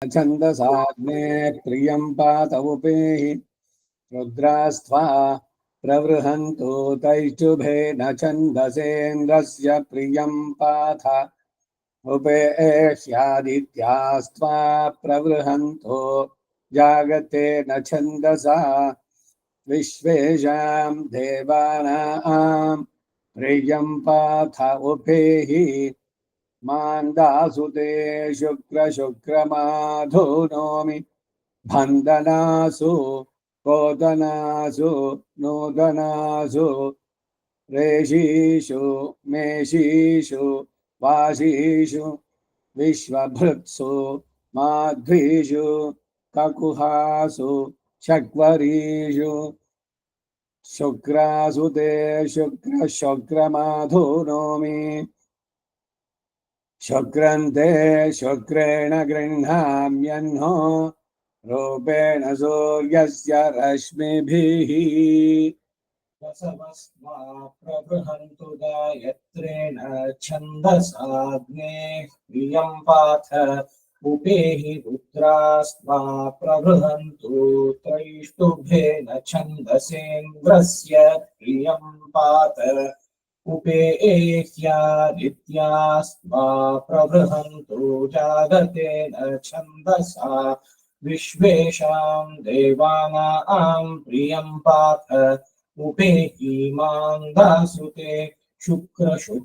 छन्दसाग्ने प्रियं पात उपेहि रुद्रास्त्वा प्रवृहन्तु तैष्टुभेन छन्दसेन्द्रस्य प्रियं पाथ उपेह्यादित्यास्त्वा प्रवृहन्तो जागतेन छन्दसा विश्वेषां देवानां प्रियं पाथ उपेहि मान्दासुते शुक्रशुक्रमाधुनोमि बन्धनासु कोदनासु नूतनासु रेषीषु मेषीषु वासीषु विश्वभृत्सु माध्वीषु ककुहासु शक्वरीषु शुक्रासुते शुक्रशुक्रमाधुनोमि शुक्रन्ते शुक्रेण गृह्णाम्यह्नो रूपेण सूर्यस्य रश्मिभिः वसवस्वा प्रबृहन्तु गायत्रेण छन्दसाग्ने प्रियं पाथ उपेहि रुद्रास्त्वा प्रबृहन्तु त्रैष्टुभेन छन्दसेन्द्रस्य प्रियं पाथ उपेह्यादित्यास्त्वा प्रबृहन्तु जागतेन छन्दसा विश्वेषां देवानां प्रियं पाथ उपेहि मान्दासुते शुक्रशुक्रमाधुनोमि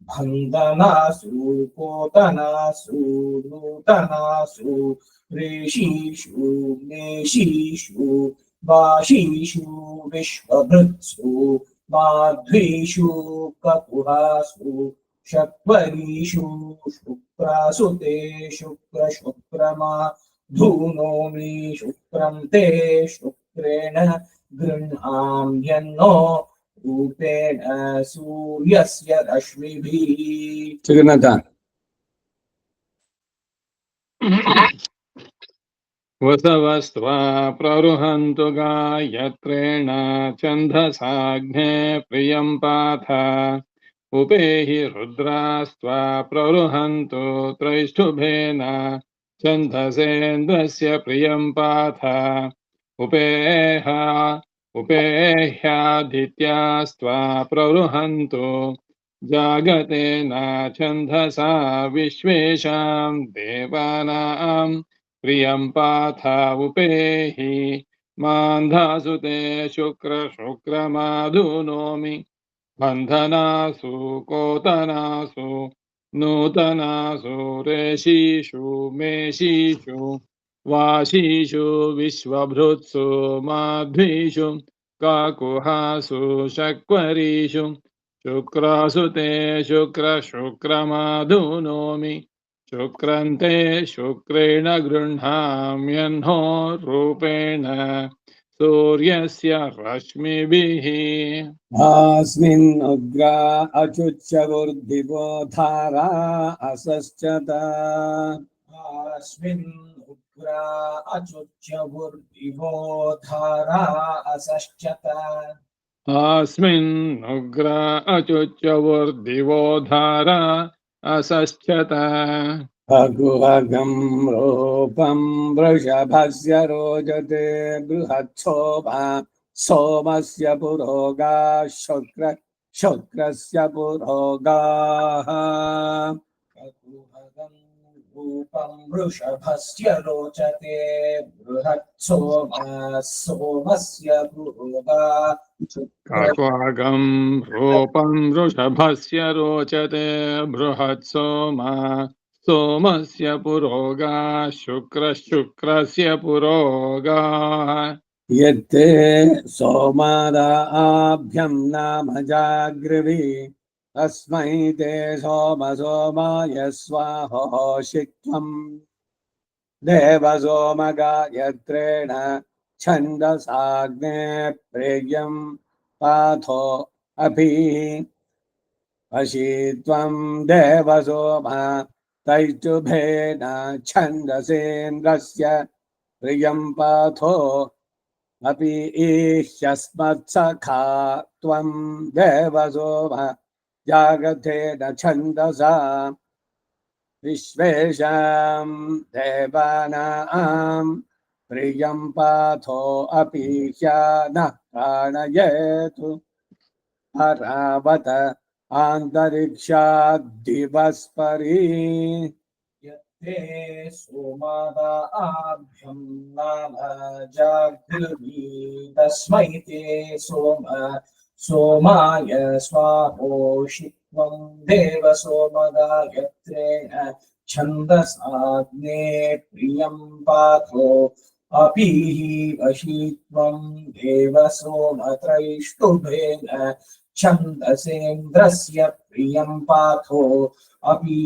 बन्धनासु कोतनासु नूतनासु रेषीषु मेषीषु वाशीषु विश्वभृत्सु माध्वीषु ककुहासु शक्वरीषु शुक्रासुते शुक्रशुक्रमाधुनोमि शुक्रं ते शुक्रेण गृह्णाम्यह्नो रूपेण सूर्यस्य रश्मिभिः। वसवस्त्वा प्ररुहन्तु गायत्रेण छन्दसाग्ने प्रियं पाथ उपेहि रुद्रास्त्वा प्ररुहन्तु त्रैष्टुभेन छन्दसेन्द्रस्य प्रियं पाथ उपेह्यादित्यास्त्वा प्ररुहन्तु जागतेन छन्दसा विश्वेषां देवानां प्रियं पाथ उपेहि मान्धासुते शुक्रशुक्रमाधुनोमि बन्धनासु कोतनासु नूतनासु रेषीषु मेषीषु वाशीषु विश्वभृत्सु माध्वीषु काकुहासु शक्वरीषु शुक्रासुते शुक्रशुक्रमाधुनोमि शुक्रन्ते शुक्रेण गृह्णाम्यह्नो रूपेण सूर्यस्य रश्मिभिः। अस्मिन् उग्रा अचुच्यवुर्दिवो धारा असश्चत अस्मिन् उग्रा अचुच्यवुर्दिवो धारा असश्चत अस्मिन् उग्रा अचुच्यवुर्दिवो धारा असश्चत अगुहगं रूपं वृषभस्य रोचते बृहत्सोमा सोमस्य पुरोगाः शुक्रस्य पुरोगाः रूपं वृषभस्य रोचते सोमस्य पुरोगाः काक्वागं रूपं वृषभस्य रोचते बृहत्सोमा सोमस्य पुरोगाः शुक्रस्य पुरोगाः यत्ते सोमादाभ्यं नाम जागृवि तस्मै ते सोमाय स्वाहोषित्वम् देवसोमगायत्रेण छन्दसाग्ने प्रेयं पाथो अपि अशीत्वं देवसोम तैष्टुभेन छन्दसेन्द्रस्य प्रियं पाथो अपि ह्यस्मत्सखा त्वं देवसोम जागतेन छन्दसा विश्वेशां देवानां प्रियं पाथो अपि ह्यानः प्राणयेतु परावत आन्तरिक्षाद्दिवस्परि यत्ते सोमादाभ्यं नाम जागृहि तस्मै ते सोमाय स्वाहोषित्वं देव सोमगायत्रेण छन्दसाग्ने प्रियं पाथो अपीहि वशीत्वं देव सोमत्रैष्टुभेन छन्दसेन्द्रस्य प्रियं पाथो अपि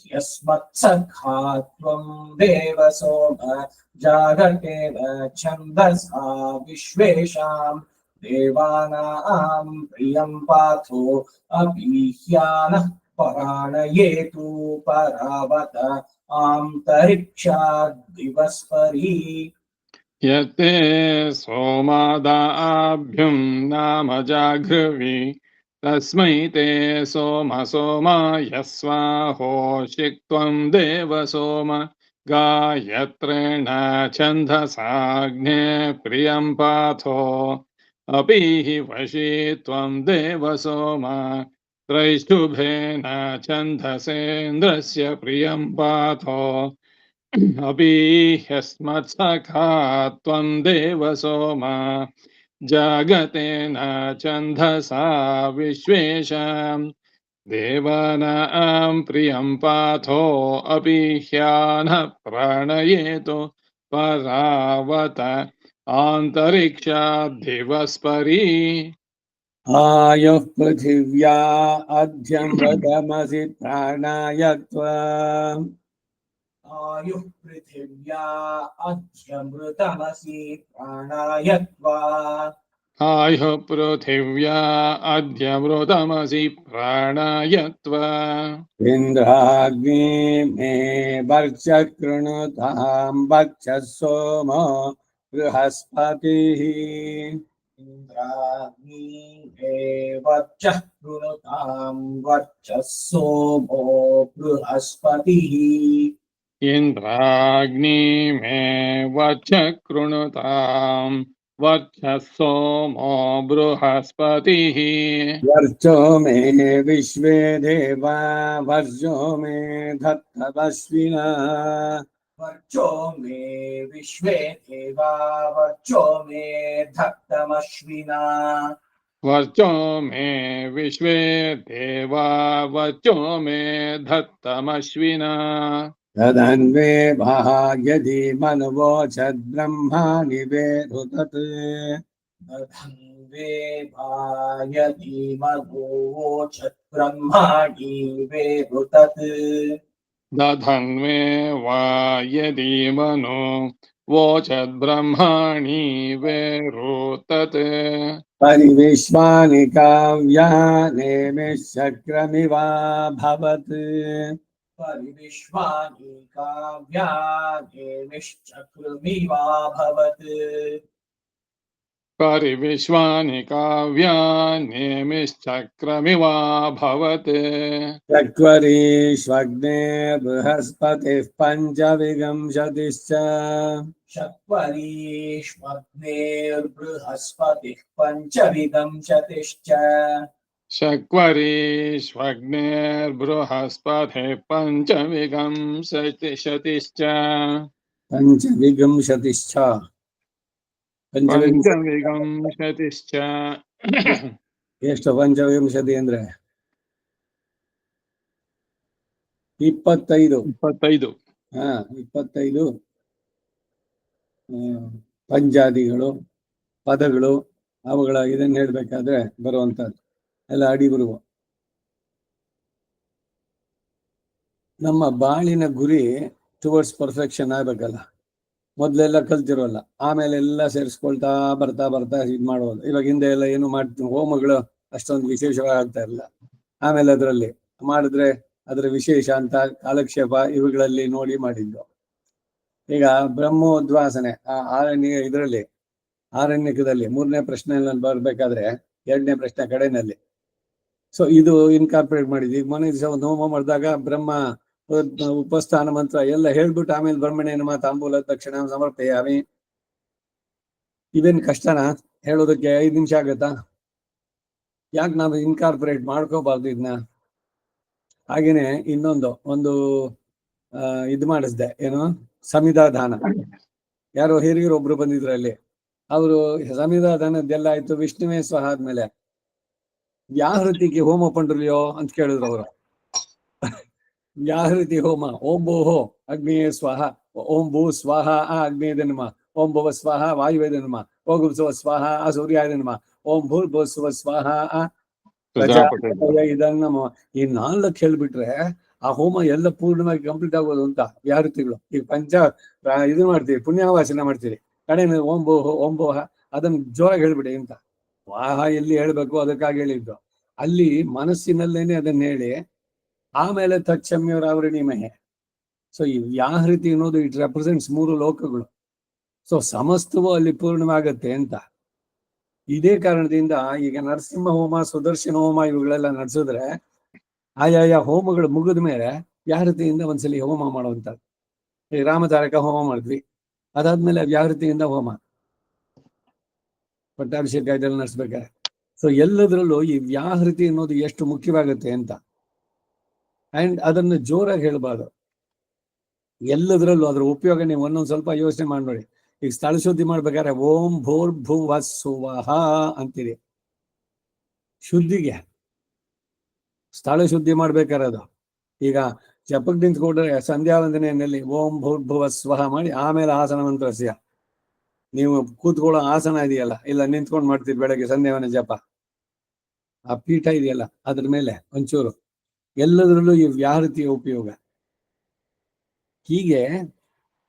ह्यस्मत्सखात्वं देव सोम जागतेन छन्दसा विश्वेषां देवानां प्रियं पाथो अपि ह्यानः पराणयेतु परावत आन्तरिक्षाद्दिवस्परि यते सोमादाभ्युं नाम जागृवि तस्मै ते सोमाय स्वाहोषित्वं देव सोम गायत्रेण छन्दसाग्ने प्रियं पाथो अपि हि वशीत्वं देव सोम त्रैष्टुभेन छन्दसेन्द्रस्य प्रियं पाथो अपि ह्यस्मत्सखा त्वं देव सोम जागतेन छन्दसा विश्वेषां देवानां प्रियं पाथो अपि ह्यानः प्राणयेतु परावत आन्तरिक्षाद्दिवस्परि आयुः पृथिव्या अध्यमृतमसि प्राणायत्वा आयुः पृथिव्या अध्यमृतमसि प्राणायत्वा आयुः पृथिव्या अध्यमृतमसि प्राणायत्वा इन्द्राग्नि मे वर्च कृणुतां वक्षः सोमो बृहस्पतिः इन्द्राग्नी वर्चः कृणुतां वर्चः सोमो बृहस्पतिः इन्द्राग्नि मे वच कृणुतां वक्षः सोमो बृहस्पतिः वर्चो मे विश्वे देवा वर्जो मे धत्तमश्विना वर्चो मे विश्वे देवा वर्चो मे धत्तमश्विना वर्चो मे विश्वे देवा वर्चो मे धत्तमश्विना तदन्वे यदि मनवोचद्ब्रह्माणि वेरुतत् दधन्वे भायति मगोचत् ब्रह्माणि वेरुतत् दधन्वे वा यदि मनो वोचद्ब्रह्माणि वेरुतत् परिविश्वानि काव्यानेमिश्चक्रमिवाभवत् परिविश्वानि काव्यानेमिश्चक्रमिवाभवत् परिविश्वानि काव्यानेमिश्चक्रमिवाभवत् चक्वरीष्वग्ने बृहस्पतिः पञ्चविंशतिश्च शक्वरीष्वग्नेर्बृहस्पतिः पञ्चविंशतिश्च शक्वरीष्वग्नेर्बृहस्पतिः पञ्चविंशतिश्च पञ्चविंशतिश्च पञ्चविंशतिश्च ಎಷ್ಟು ಪಂಚವಿಂಶತಿ ಅಂದ್ರೆ 25 25 25 ಪಂಚಾದಿಗಳು ಪದಗಳು ಅವುಗಳ ಇದನ್ನ ಹೇಳ್ಬೇಕಾದ್ರೆ ಬರುವಂತದ್ದು ಎಲ್ಲ ಅಡಿ ಬರುವ ನಮ್ಮ ಬಾಳಿನ ಗುರಿ ಟುವರ್ಡ್ಸ್ ಪರ್ಫೆಕ್ಷನ್ ಆಗ್ಬೇಕಲ್ಲ. ಮೊದ್ಲೆಲ್ಲ ಕಲ್ತಿರೋಲ್ಲ, ಆಮೇಲೆ ಎಲ್ಲ ಸೇರಿಸ್ಕೊಳ್ತಾ ಬರ್ತಾ ಇದ್ ಮಾಡೋದು. ಇವಾಗ ಹಿಂದೆ ಎಲ್ಲ ಏನು ಮಾಡ್ತೀವಿ, ಹೋಮಗಳು ಅಷ್ಟೊಂದು ವಿಶೇಷವಾಗಿ ಆಗ್ತಾ ಇರಲಿಲ್ಲ. ಆಮೇಲೆ ಅದರಲ್ಲಿ ಮಾಡಿದ್ರೆ ಅದರ ವಿಶೇಷ ಅಂತ ಕಾಲಕ್ಷೇಪ ಇವುಗಳಲ್ಲಿ ನೋಡಿ ಮಾಡಿದ್ದು. ಈಗ ಬ್ರಹ್ಮೋದ್ವಾಸನೆ ಇದರಲ್ಲಿ ಆರಣ್ಯಕದಲ್ಲಿ 3ನೇ ಪ್ರಶ್ನೆಯಲ್ಲಿ ಬರ್ಬೇಕಾದ್ರೆ 2ನೇ ಪ್ರಶ್ನೆ ಕಡೆನಲ್ಲಿ. ಸೊ ಇದು ಇನ್ಕಾರ್ಪೊರೇಟ್ ಮಾಡಿದ್ವಿ. ಈಗ ಮೊನ್ನೆ ದಿವಸ ಒಂದು ಹೋಮ ಮಾಡಿದಾಗ ಬ್ರಹ್ಮ ಉಪಸ್ಥಾನ ಮಂತ್ರ ಎಲ್ಲ ಹೇಳ್ಬಿಟ್ಟು ಆಮೇಲೆ ಬ್ರಹ್ಮಣೇ ನಮಃ ತಾಂಬೂಲ ದಕ್ಷಿಣ ಸಮರ್ಪಯಾಮಿ. ಇವೇನ್ ಕಷ್ಟನಾ ಹೇಳೋದಕ್ಕೆ? 5 ನಿಮಿಷ ಆಗತ್ತಾ? ಯಾಕೆ ನಾವು ಇನ್ಕಾರ್ಪೊರೇಟ್ ಮಾಡ್ಕೋಬಾರ್ದು ಇದನ್ನ? ಹಾಗೇನೆ ಒಂದು ಇದು ಮಾಡಿಸ್ದೆ, ಏನು ಸಮಿಧಾದಾನ. ಯಾರೋ ಹಿರಿಯರು ಒಬ್ರು ಬಂದಿದ್ರು ಅಲ್ಲಿ, ಅವರು ಸಮಿಧಾದಾನದ್ದೆಲ್ಲ ಆಯ್ತು, ವಿಷ್ಣುವೇ ಸ್ವಹ ಆದ್ಮೇಲೆ ವ್ಯಾಹೃತಿಗೆ ಹೋಮ ಪಂಡ್ರಲಿಯೋ ಅಂತ ಕೇಳಿದ್ರು ಅವರು. ವ್ಯಾಹೃತಿ ಹೋಮ, ಓಂ ಭೂಹೋ ಅಗ್ನಿಯೇ ಸ್ವಾಹ, ಓಂ ಭೂ ಸ್ವಾಹ ಆ ಅಗ್ನಿಯೇ ನಮ, ಓಂ ಭುವ ಸ್ವಾಹ ವಾಯುವೇ ನಮ, ಓಂ ಗುರುಸುವ ಸ್ವಾಹ ಆ ಸೂರ್ಯಾಯ ನಮ, ಓಂ ಭೂರ್ ಭುವ ಸ್ವಾಹ ಆ ಇದನ್ನ ಈ 4 ಹೇಳ್ಬಿಟ್ರೆ ಆ ಹೋಮ ಎಲ್ಲ ಪೂರ್ಣವಾಗಿ ಕಂಪ್ಲೀಟ್ ಆಗೋದು ಅಂತ ವ್ಯಾಹೃತಿಗಳು. ಈಗ ಇದು ಮಾಡ್ತೀವಿ, ಪುಣ್ಯಾವಾಸನ ಮಾಡ್ತೀವಿ, ಕಡೆ ಓಂ ಭೋಹ ಓಂ ಭೋಹ ಅದನ್ನ ಜೋರಾಗಿ ಹೇಳ್ಬಿಡಿ ಅಂತ. ವಾಹ ಎಲ್ಲಿ ಹೇಳ್ಬೇಕು, ಅದಕ್ಕಾಗಿ ಹೇಳಿದ್ದು. ಅಲ್ಲಿ ಮನಸ್ಸಿನಲ್ಲೇನೆ ಅದನ್ನ ಹೇಳಿ ಆಮೇಲೆ ತತ್ಸಮ್ಯವರಾವರಣಿ ಮಹೆ. ಸೊ ಈ ವ್ಯಾಹೃತಿ ಅನ್ನೋದು ಇಟ್ ರೆಪ್ರೆಸೆಂಟ್ಸ್ 3 ಲೋಕಗಳು. ಸೊ ಸಮಸ್ತವೂ ಅಲ್ಲಿ ಪೂರ್ಣವಾಗತ್ತೆ ಅಂತ. ಇದೇ ಕಾರಣದಿಂದ ಈಗ ನರಸಿಂಹ ಹೋಮ, ಸುದರ್ಶನ ಹೋಮ ಇವುಗಳೆಲ್ಲ ನಡೆಸಿದ್ರೆ ಆಯಾಯ ಹೋಮಗಳು ಮುಗಿದ ಮೇಲೆ ವ್ಯಾಹೃತಿಯಿಂದ ಒಂದ್ಸಲಿ ಹೋಮ ಮಾಡುವಂಥದ್ದು. ಈ ರಾಮತಾರಕ ಹೋಮ ಮಾಡಿದ್ವಿ, ಅದಾದ್ಮೇಲೆ ವ್ಯಾಹೃತಿಯಿಂದ ಹೋಮ, ಪಟ್ಟಾಭಿಷೇಕ ಇದೆಲ್ಲ ನಡೆಸ್ಬೇಕಾರೆ. ಸೊ ಎಲ್ಲದರಲ್ಲೂ ಈ ವ್ಯಾಹೃತಿ ಅನ್ನೋದು ಎಷ್ಟು ಮುಖ್ಯವಾಗುತ್ತೆ ಅಂತ. ಅಂಡ್ ಅದನ್ನು ಜೋರಾಗಿ ಹೇಳ್ಬಾರ್ದು. ಎಲ್ಲದರಲ್ಲೂ ಅದ್ರ ಉಪಯೋಗ ನೀವು ಒಂದೊಂದು ಸ್ವಲ್ಪ ಯೋಚನೆ ಮಾಡಿ ನೋಡಿ. ಈಗ ಸ್ಥಳ ಶುದ್ಧಿ ಮಾಡ್ಬೇಕಾದ್ರೆ ಓಂ ಭೂರ್ ಭುವ ಸುವಹ ಅಂತೀರಿ. ಶುದ್ಧಿಗೆ ಸ್ಥಳ ಶುದ್ಧಿ ಮಾಡ್ಬೇಕಾರೆ ಅದು ಈಗ ಜಪಕ್ಕೆ ನಿಂತ್ಕೊಂಡ್ರೆ ಸಂಧ್ಯಾ ವಂದನೆಯಲ್ಲಿ ಓಂ ಭೂರ್ ಭುವ ಸ್ವಹ ಮಾಡಿ ಆಮೇಲೆ ಆಸನ ಮಂತ್ರಸ್ಯ. ನೀವು ಕೂತ್ಕೊಳ್ಳೋ ಆಸನ ಇದೆಯಲ್ಲ, ಇಲ್ಲ ನಿಂತ್ಕೊಂಡು ಮಾಡ್ತೀರಿ ಬೆಳಗ್ಗೆ ಸಂಧ್ಯಾವನ ಜಪ, ಆ ಪೀಠ ಇದೆಯಲ್ಲ ಅದ್ರ ಮೇಲೆ ಒಂಚೂರು. ಎಲ್ಲದರಲ್ಲೂ ಈ ವ್ಯಾಹೃತಿಯ ಉಪಯೋಗ. ಹೀಗೆ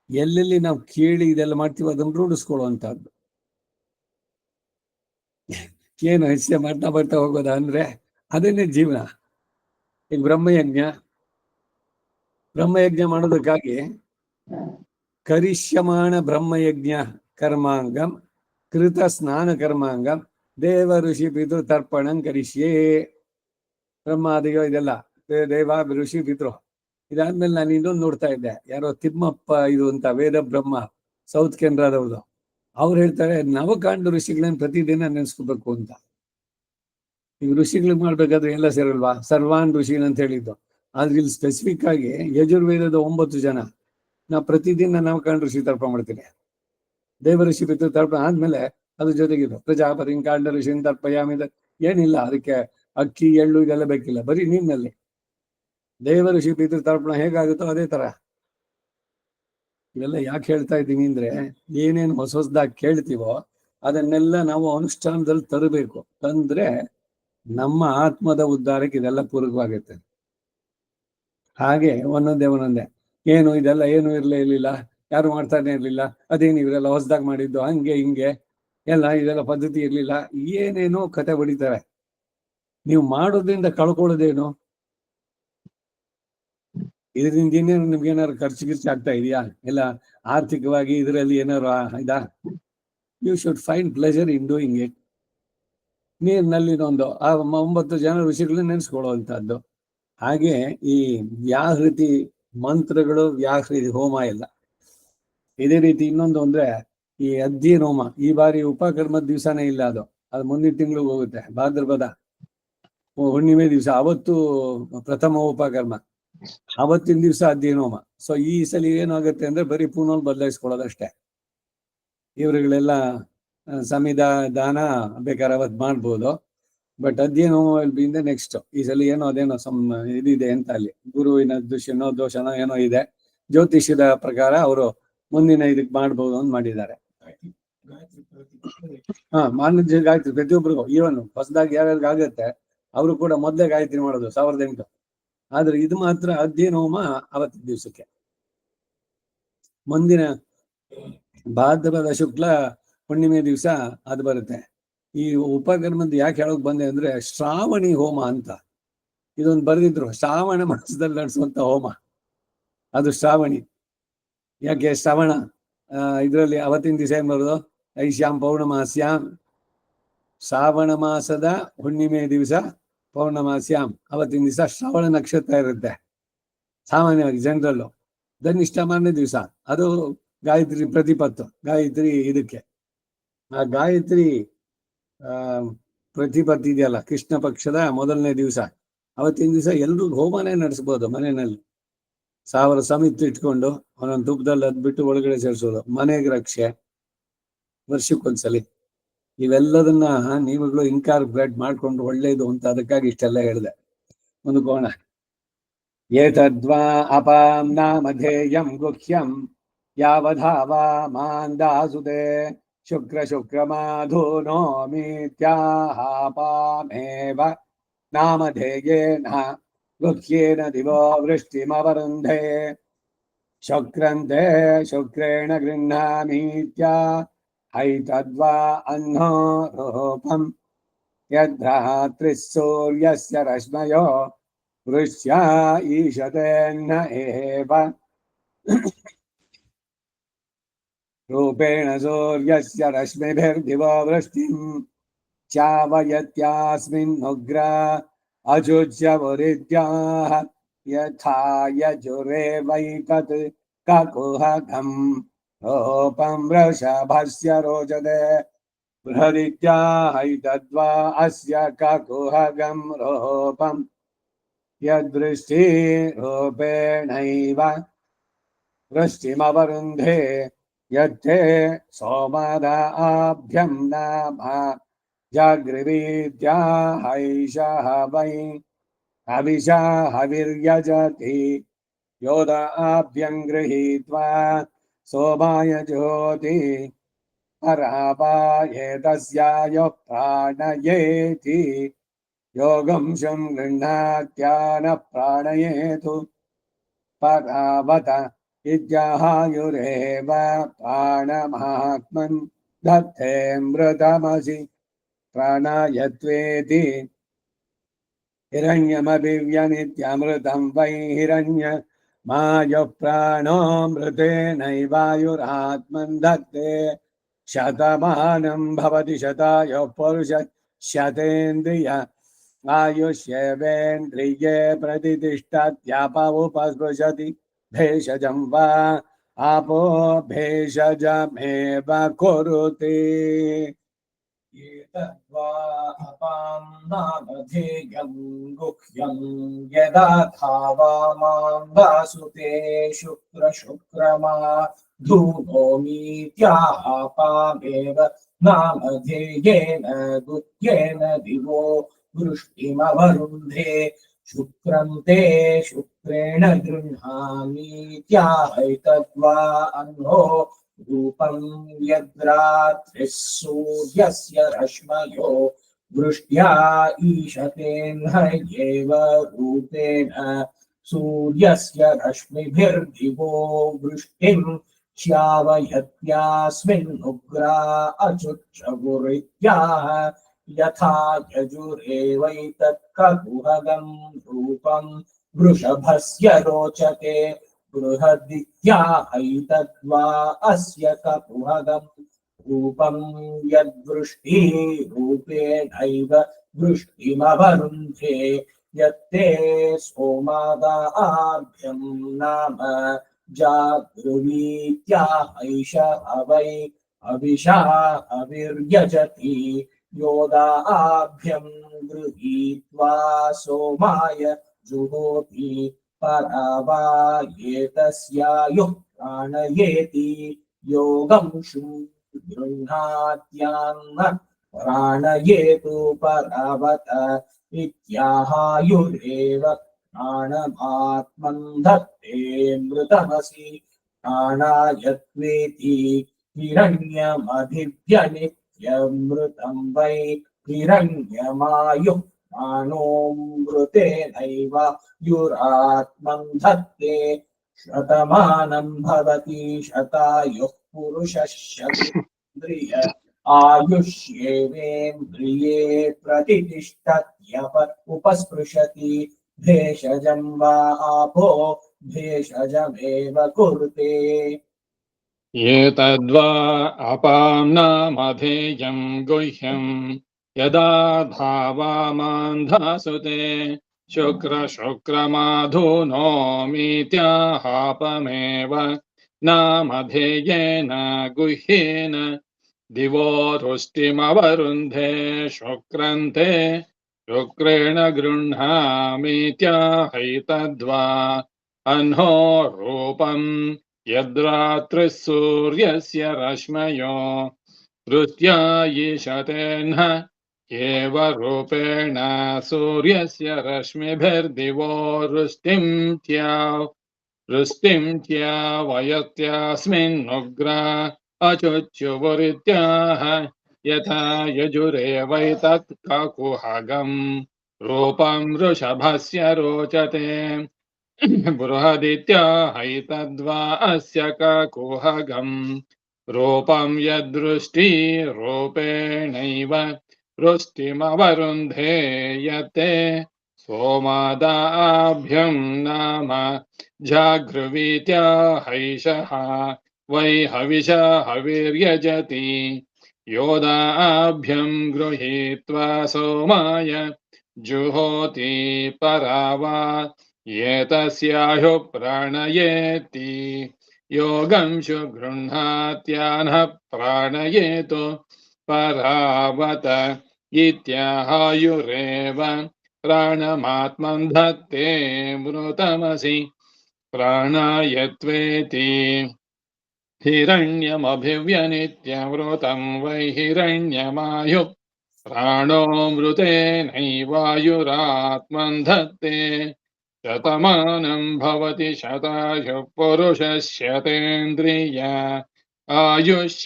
ಎಲ್ಲೆಲ್ಲಿ ನಾವು ಕೇಳಿ ಇದೆಲ್ಲ ಮಾಡ್ತೀವಿ ಅದನ್ನು ರೂಢಿಸ್ಕೊಳ್ಳುವಂತಹದ್ದು. ಏನು ಹೆಚ್ಚೆ ಮಾಡ್ತಾ ಬರ್ತಾ ಹೋಗೋದ ಅಂದ್ರೆ ಅದನ್ನೇ ಜೀವನ. ಈಗ ಬ್ರಹ್ಮಯಜ್ಞ ಮಾಡೋದಕ್ಕಾಗಿ ಕರಿಷ್ಯಮಾಣ ಬ್ರಹ್ಮಯಜ್ಞ ಕರ್ಮಾಂಗಂ ಕೃತ ಸ್ನಾನ ಕರ್ಮಾಂಗಂ ದೇವ ಋಷಿ ಪಿತೃ ತರ್ಪಣಂ ಕರಿಷ್ಯೇ. ಬ್ರಹ್ಮಾದಿಗಳು ಇದೆಲ್ಲ ದೇವ ಋಷಿ ಪಿತೃ. ಇದಾದ್ಮೇಲೆ ನಾನು ಇನ್ನೊಂದು ನೋಡ್ತಾ ಇದ್ದೆ, ಯಾರೋ ತಿಮ್ಮಪ್ಪ ಇದು ಅಂತ ವೇದ ಬ್ರಹ್ಮ ಸೌತ್ ಕೆನರಾದವ್ರದು. ಅವ್ರು ಹೇಳ್ತಾರೆ ನವಕಾಂಡ ಋಷಿಗಳನ್ನ ಪ್ರತಿದಿನ ನೆನೆಸ್ಕೋಬೇಕು ಅಂತ. ಈಗ ಋಷಿಗಳಿಗೆ ಮಾಡ್ಬೇಕಾದ್ರೆ ಎಲ್ಲ ಸೇರಲ್ವಾ, ಸರ್ವಾನ್ ಋಷಿ ಅಂತ ಹೇಳಿದ್ದು. ಆದ್ರೆ ಇಲ್ಲಿ ಸ್ಪೆಸಿಫಿಕ್ ಆಗಿ ಯಜುರ್ವೇದದ 9 ಜನ ನಾವು ಪ್ರತಿದಿನ ನವಕಾಂಡ ಋಷಿ ತರ್ಪ ಮಾಡ್ತೀನಿ. ದೇವ ಋಷಿ ಪಿತೃ ತರ್ಪ ಆದ್ಮೇಲೆ ಅದ್ರ ಜೊತೆಗಿದ್ದು ಪ್ರಜಾಪತಿ ಕಾಂಡ ಋಷಿ ತರ್ಪಯಾಮಿದ. ಏನಿಲ್ಲ ಅದಕ್ಕೆ ಅಕ್ಕಿ ಎಳ್ಳು ಇದೆಲ್ಲ ಬೇಕಿಲ್ಲ, ಬರೀ ನೀರಿನಲ್ಲಿ ದೇವ ಋಷಿ ಪಿತೃ ತರ್ಪಣ ಹೇಗಾಗುತ್ತೋ ಅದೇ ತರ. ಇವೆಲ್ಲ ಯಾಕೆ ಹೇಳ್ತಾ ಇದ್ದೀನಿ ಅಂದ್ರೆ ಏನೇನು ಹೊಸದಾಗಿ ಕೇಳ್ತೀವೋ ಅದನ್ನೆಲ್ಲ ನಾವು ಅನುಷ್ಠಾನದಲ್ಲಿ ತರಬೇಕು. ತಂದ್ರೆ ನಮ್ಮ ಆತ್ಮದ ಉದ್ಧಾರಕ್ಕೆ ಇದೆಲ್ಲ ಪೂರಕವಾಗುತ್ತೆ. ಹಾಗೆ ಒಂದೊಂದೇ ಏನು ಇದೆಲ್ಲ ಏನು ಇರಲಿಲ್ಲ, ಯಾರು ಮಾಡ್ತಾನೆ ಇರ್ಲಿಲ್ಲ, ಅದೇನು ಇವರೆಲ್ಲ ಹೊಸದಾಗಿ ಮಾಡಿದ್ದು, ಹಂಗೆ ಹಿಂಗೆ ಎಲ್ಲ ಇದೆಲ್ಲ ಪದ್ಧತಿ ಇರ್ಲಿಲ್ಲ, ಏನೇನೋ ಕತೆ ಹೊಡಿತಾರೆ. ನೀವು ಮಾಡೋದ್ರಿಂದ ಕಳ್ಕೊಳ್ಳೋದೇನು? ಇದರಿಂದ ಇನ್ನೇನು ನಿಮ್ಗೆ ಏನಾದ್ರು ಖರ್ಚು ಆಗ್ತಾ ಇದೆಯಾ? ಇಲ್ಲ ಆರ್ಥಿಕವಾಗಿ ಇದರಲ್ಲಿ ಏನಾದ್ರು ಇದಾ? You should find pleasure in doing it. ನೀರಿನಲ್ಲಿನೊಂದು 9 ಜನ ಋಷಿಗಳನ್ನ ನೆನೆಸ್ಕೊಳ್ಳುವಂತಹದ್ದು. ಹಾಗೆ ಈ ವ್ಯಾಹೃತಿ ಮಂತ್ರಗಳು, ವ್ಯಾಹೃತಿ ಹೋಮ ಎಲ್ಲ ಇದೇ ರೀತಿ. ಇನ್ನೊಂದು ಅಂದ್ರೆ ಈ ಅಧ್ಯಯನ ಹೋಮ. ಈ ಬಾರಿ ಉಪಕರ್ಮದ ದಿವಸನೇ ಇಲ್ಲ, ಅದು ಮುಂದಿನ ತಿಂಗಳಿಗೆ ಹೋಗುತ್ತೆ. ಭಾದ್ರಪದ ಹುಣ್ಣಿಮೆ ದಿವಸ ಅವತ್ತು ಪ್ರಥಮ ಉಪಕರ್ಮ, ಅವತ್ತಿನ ದಿವಸ ಅಧ್ಯಯನ ಹೋಮ. ಸೊ ಈ ಸಲ ಏನಾಗುತ್ತೆ ಅಂದ್ರೆ ಬರೀ ಪೂರ್ಣ ಬದಲಾಯಿಸ್ಕೊಳ್ಳೋದಷ್ಟೇ. ಇವರುಗಳೆಲ್ಲ ಸಮಿಧಾನ ಬೇಕಾದ್ರೆ ಅವತ್ತು ಮಾಡ್ಬೋದು, ಬಟ್ ಅಧ್ಯಯನ ಹೋಮ ವಿಲ್ ನೆಕ್ಸ್ಟ್. ಈ ಸಲ ಏನೋ ಅದೇನೋ ಇದಿದೆ ಅಂತ, ಅಲ್ಲಿ ಗುರುವಿನ ದೋಷನೋ ಏನೋ ಇದೆ. ಜ್ಯೋತಿಷ್ಯದ ಪ್ರಕಾರ ಅವರು ಮುಂದಿನ ಇದಕ್ಕೆ ಮಾಡ್ಬೋದು ಅಂತ ಮಾಡಿದ್ದಾರೆ. ಮಾನವ ಗಾಯತ್ರಿ ಪ್ರತಿಯೊಬ್ಬರಿಗೂ, ಈವನ್ ಹೊಸದಾಗಿ ಯಾರ್ಯಾರಿಗೆ ಆಗತ್ತೆ ಅವರು ಕೂಡ ಮೊದಲೇ ಗಾಯತ್ರಿ ಮಾಡೋದು 1008. ಆದ್ರೆ ಇದು ಮಾತ್ರ ಅಧ್ಯಯನ ಹೋಮ ಅವತ್ತಿನ ದಿವಸಕ್ಕೆ. ಮುಂದಿನ ಭಾದ್ರಪದ ಶುಕ್ಲ ಹುಣ್ಣಿಮೆ ದಿವಸ ಅದು ಬರುತ್ತೆ. ಈ ಉಪಕರ್ಮದ ಯಾಕೆ ಹೇಳಕ್ ಬಂದೆ ಅಂದ್ರೆ ಶ್ರಾವಣಿ ಹೋಮ ಅಂತ ಇದೊಂದು ಬರೆದಿದ್ರು. ಶ್ರಾವಣ ಮಾಸದಲ್ಲಿ ನಡೆಸುವಂತ ಹೋಮ ಅದು ಶ್ರಾವಣಿ. ಯಾಕೆ ಶ್ರವಣ ಇದರಲ್ಲಿ ಅವತ್ತಿನ ದಿವಸ ಏನ್ ಬರೋದು? ಐಶ್ಯಾಂ ಪೌರ್ಣಮಾಸ್ಯಾಂ, ಶ್ರಾವಣ ಮಾಸದ ಹುಣ್ಣಿಮೆ ದಿವಸ ಪೌರ್ಣಮಾಸ್ಯಾಂ, ಅವತ್ತಿನ ದಿವಸ ಶ್ರವಣ ನಕ್ಷತ್ರ ಇರುತ್ತೆ. ಸಾಮಾನ್ಯವಾಗಿ ಜನರಲ್ಲು. ಧನಿಷ್ಠ ಮಾರನೇ ದಿವಸ, ಅದು ಗಾಯತ್ರಿ ಪ್ರತಿಪತ್ತು, ಗಾಯತ್ರಿ ಇದಕ್ಕೆ. ಆ ಗಾಯತ್ರಿ ಪ್ರತಿಪತ್ತು ಇದೆಯಲ್ಲ, ಕೃಷ್ಣ ಪಕ್ಷದ ಮೊದಲನೇ ದಿವಸ, ಅವತ್ತಿನ ದಿವಸ ಎಲ್ರೂ ಹೋಮನೇ ನಡೆಸ್ಬೋದು ಮನೆಯಲ್ಲಿ. 1000 ಸಮಿತಿ ಇಟ್ಕೊಂಡು ಒಂದೊಂದು ತುಪ್ಪದಲ್ಲಿ ಅದ್ಬಿಟ್ಟು ಒಳಗಡೆ ಸೇರಿಸೋದು, ಮನೆಗೆ ರಕ್ಷೆ, ವರ್ಷಕ್ಕೊಂದ್ಸಲಿ. ಇವೆಲ್ಲದನ್ನ ನೀವುಗಳು ಇನ್ಕಾರ್ಪೊರೇಟ್ ಮಾಡ್ಕೊಂಡು ಒಳ್ಳೇದು ಅಂತ ಅದಕ್ಕಾಗಿ ಇಷ್ಟೆಲ್ಲ ಹೇಳಿದೆ. ಮುಂದಕ್ಕೋಣ. ಏತದ್ವಾ ಅಪಾಂ ನಾಮಧೇಯಂ ಗುಹ್ಯಂ ಯಾವಧಾವಾ ಮಾಂದಾಸುದೆ ಶುಕ್ರ ಶುಕ್ರಮಾಧೂನೋ ಮಿತ್ಯಾಹಾಪಾಮೇವ ನಾಮಧೇಯೇನ ಗುಹ್ಯೇನ ದಿವೋ ವೃಷ್ಟಿಮವರುಂಧೆ ಶುಕ್ರಂತೆ ಶುಕ್ರೇಣ ಗೃಹ್ಣಾಮೀತ್ಯಾ ಐತದ್ವಾ ಅನ್ನೋ ರೂಪಂ ಯದ್ರಾತ್ರಿಃ ಸೂರ್ಯಸ್ಯ ರಶ್ಮಯೋ ವೃಷ್ಟ್ಯ ಈಶತೆನ್ನ ಏವ ರೂಪೇಣ ಸೂರ್ಯಸ್ಯ ರಶ್ಮಿಭಿರ್ದಿವೋ ವೃಷ್ಟಿಂ ಚಾವಯತ್ಯಾಸ್ಮಿನ್ ಉಗ್ರ ಅಜುಜ್ಯವರಿದ್ಯಾಃ ಯಥಾ ಯಜುರೇವೈತತ್ ಕಕುಹಕಂ ರೂಪಂ ವೃಷಭಸ್ಯ ರೋಚತೆ ಬೃಹದಿತ್ಯಾಹೈತದ್ವಾ ಅಸ್ಯ ಕಕುಹಕಂ ರೂಪಂ ಯದೃಷ್ಟಿ ರೂಪೇಣೈವ ವೃಷ್ಟಿಮವರುಂಧೆ ಯತ್ತೇ ಸೋಮದಾಭ್ಯಂ ನಾಮ ಜಾಗೃವೀತ್ಯಾಹೈಷಃ ವೈ ಹವಿಷಾ ಹವಿರ್ಯಜತಿ ಯೋದಾಭ್ಯಂ ಗೃಹೀತ್ವಾ ಸೋಮಾಯ ಜ್ಯೋತಿ ಪರಾಪಾಯೇತಸ್ಯಾಯ ಪ್ರಾಣಯೇತಿ ಯೋಗಂ ಶಂ ಗೃಹ್ಣಾತ್ಯಾನ ಪ್ರಾಣಯೇತು ಪರಾವತ ಇತ್ಯಾಹಾಯುರೇವ ಪ್ರಾಣಮಾತ್ಮನ್ ದತ್ತೇ ಮೃತಮಸಿ ಪ್ರಾಣಾಯತ್ವೇತಿ ಹಿರಣ್ಯಮಭಿವ್ಯನಿತ್ಯಮೃತಂ ವೈ ಹಿರಣ್ಯ ಮಾಯ ಪ್ರಾಣೋ ಮೃತೇನೈವಾಯುರಾತ್ಮನ್ ದತ್ತೇ ಶತಮಾನಂ ಭವತಿ ಶತಾಯ ಪುರುಷ ಶತೇಂದ್ರಿಯ ಆಯುಷ್ಯೇವೇಂದ್ರಿಯೇ ಪ್ರತಿಷ್ಠತ್ಯಾಪ ಉಪಸ್ಪೃಶತಿ ಭೇಷಜಂ ವಾ आपो भेषजमेव कुरुते एतद्वा अपां नामधेयं गुह्यं यदा धावामां वासुते शुक्रमा धूमोमीत्यापामेव नामधेयेन गुह्येन दिवो वृष्टिमवरुन्धे शुक्रं ते शुक्रेण गृह्णामीत्याहैतद्वा अन्नो रूपं यद्रात्रिः सूर्यस्य रश्मयो वृष्ट्या ईशतेऽन्हयेव रूपेण सूर्यस्य रश्मिभिर्दिवो वृष्टिं श्यावयत्यास्मिन्नुग्रा अचुक्षगुरित्याह यथा यजुरेवैतत्ककुहगं रूपं वृषभस्य रोचते बृहदित्याहैतद्वा अस्य ककुहगं रूपं यद्वृष्टिरूपेणैव वृष्टिमवरुन्धे यत्ते सोमादाभ्यं नाम जागृवीत्याहैषः वै अविषा हविर्यजति योदाभ्यं गृहीत्वा सोमाय जुहोति परावायेतस्यायुः प्राणयेति योगं गृह्णात्यान्न प्राणयेतु परावत इत्याहायुरेव प्राणमात्मन् धत्ते मृतमसि प्राणायत्वेति हिरण्यमभिव्यनित्यमृतं वै हिरण्यमायुः प्राणोऽमृतेनैव युरात्मं धत्ते शतमानं भवति शतायुः पुरुषः शतेन्द्रिय आयुष्येवेन्द्रिये प्रतिष्ठत्यप उपस्पृशति भेषजं वा आपो भेषजमेव कुरुते एतद्वा अपां नामधेयं गुह्यं यदा धावामान्धासुते शुक्रमाधुनोमीत्याहापमेव नामधेयेन गुह्येन दिवो रुष्टिमवरुन्धे शुक्रन्ते शुक्रेण गृह्णामीत्याहैतद्वा अह्नो रूपम् यद्रात्रिः सूर्यस्य रश्मयो वृत्त्या ईशतेऽह्न एव रूपेण सूर्यस्य रश्मिभिर्दिवो वृष्टिं त्यावयत्यास्मिन्नुग्रा अचुच्युवरित्याह यथा यजुरेवैतत् काकुहगम् रूपं वृषभस्य रोचते बृहदित्याहैतद्वा अस्य काकुहगम् रूपं यदृष्टिरूपेणैव वृष्टिमवरुन्धे यते सोमादाभ्यं नाम जागृवीत्याहैषः वै हविषा हविर्यजति योदाभ्यं गृहीत्वा सोमाय जुहोति परावा एतस्याहुः प्राणयेति योगंशु गृह्णात्यानः प्राणयेतु परावत इत्याहायुरेव प्राणमात्मन् धत्ते मृतमसि प्राणायत्वेति हिरण्यमभिव्यनित्यमृतं वै हिरण्यमायुः प्राणो मृतेनैवायुरात्मन् धत्ते शतमानं भवति शतायुः पुरुषस्यतेन्द्रिय आयुष्येवेन्द्रिये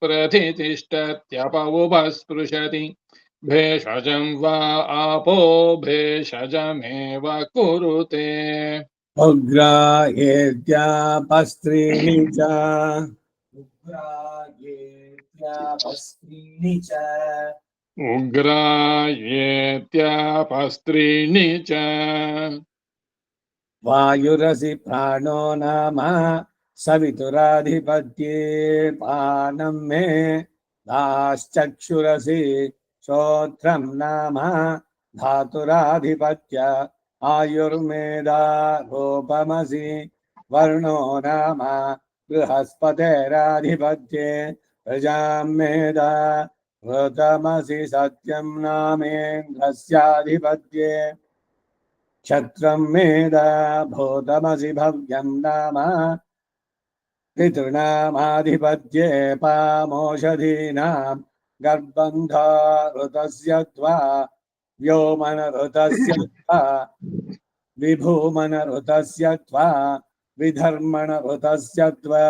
प्रथितिष्ठत्यप उपस्पृशति भेषजं वा आपो भेषजमेव कुरुते उग्रायेत्यापस्त्रीणि च उग्रायेत्यापस्त्रीणि च उग्रायेत्यापस्त्रीणि च वायुरसि प्राणो नाम सवितुराधिपत्ये पानं मे दाश्चक्षुरसि श्रोत्रं नाम धातुराधिपत्य आयुर्मेदा रूपमसि वर्णो नाम बृहस्पतेराधिपत्ये प्रजां मेदा ऋतमसि सत्यं नामेन्द्रस्याधिपत्ये क्षत्रं मेदा भूतमसि भव्यं नाम पितॄणामाधिपत्ये पामोषधीनां गर्बन्धा ऋतस्य त्वा व्योमनऋतस्य त्वा विभूमनऋतस्य त्वा विधर्मणऋतस्य त्वा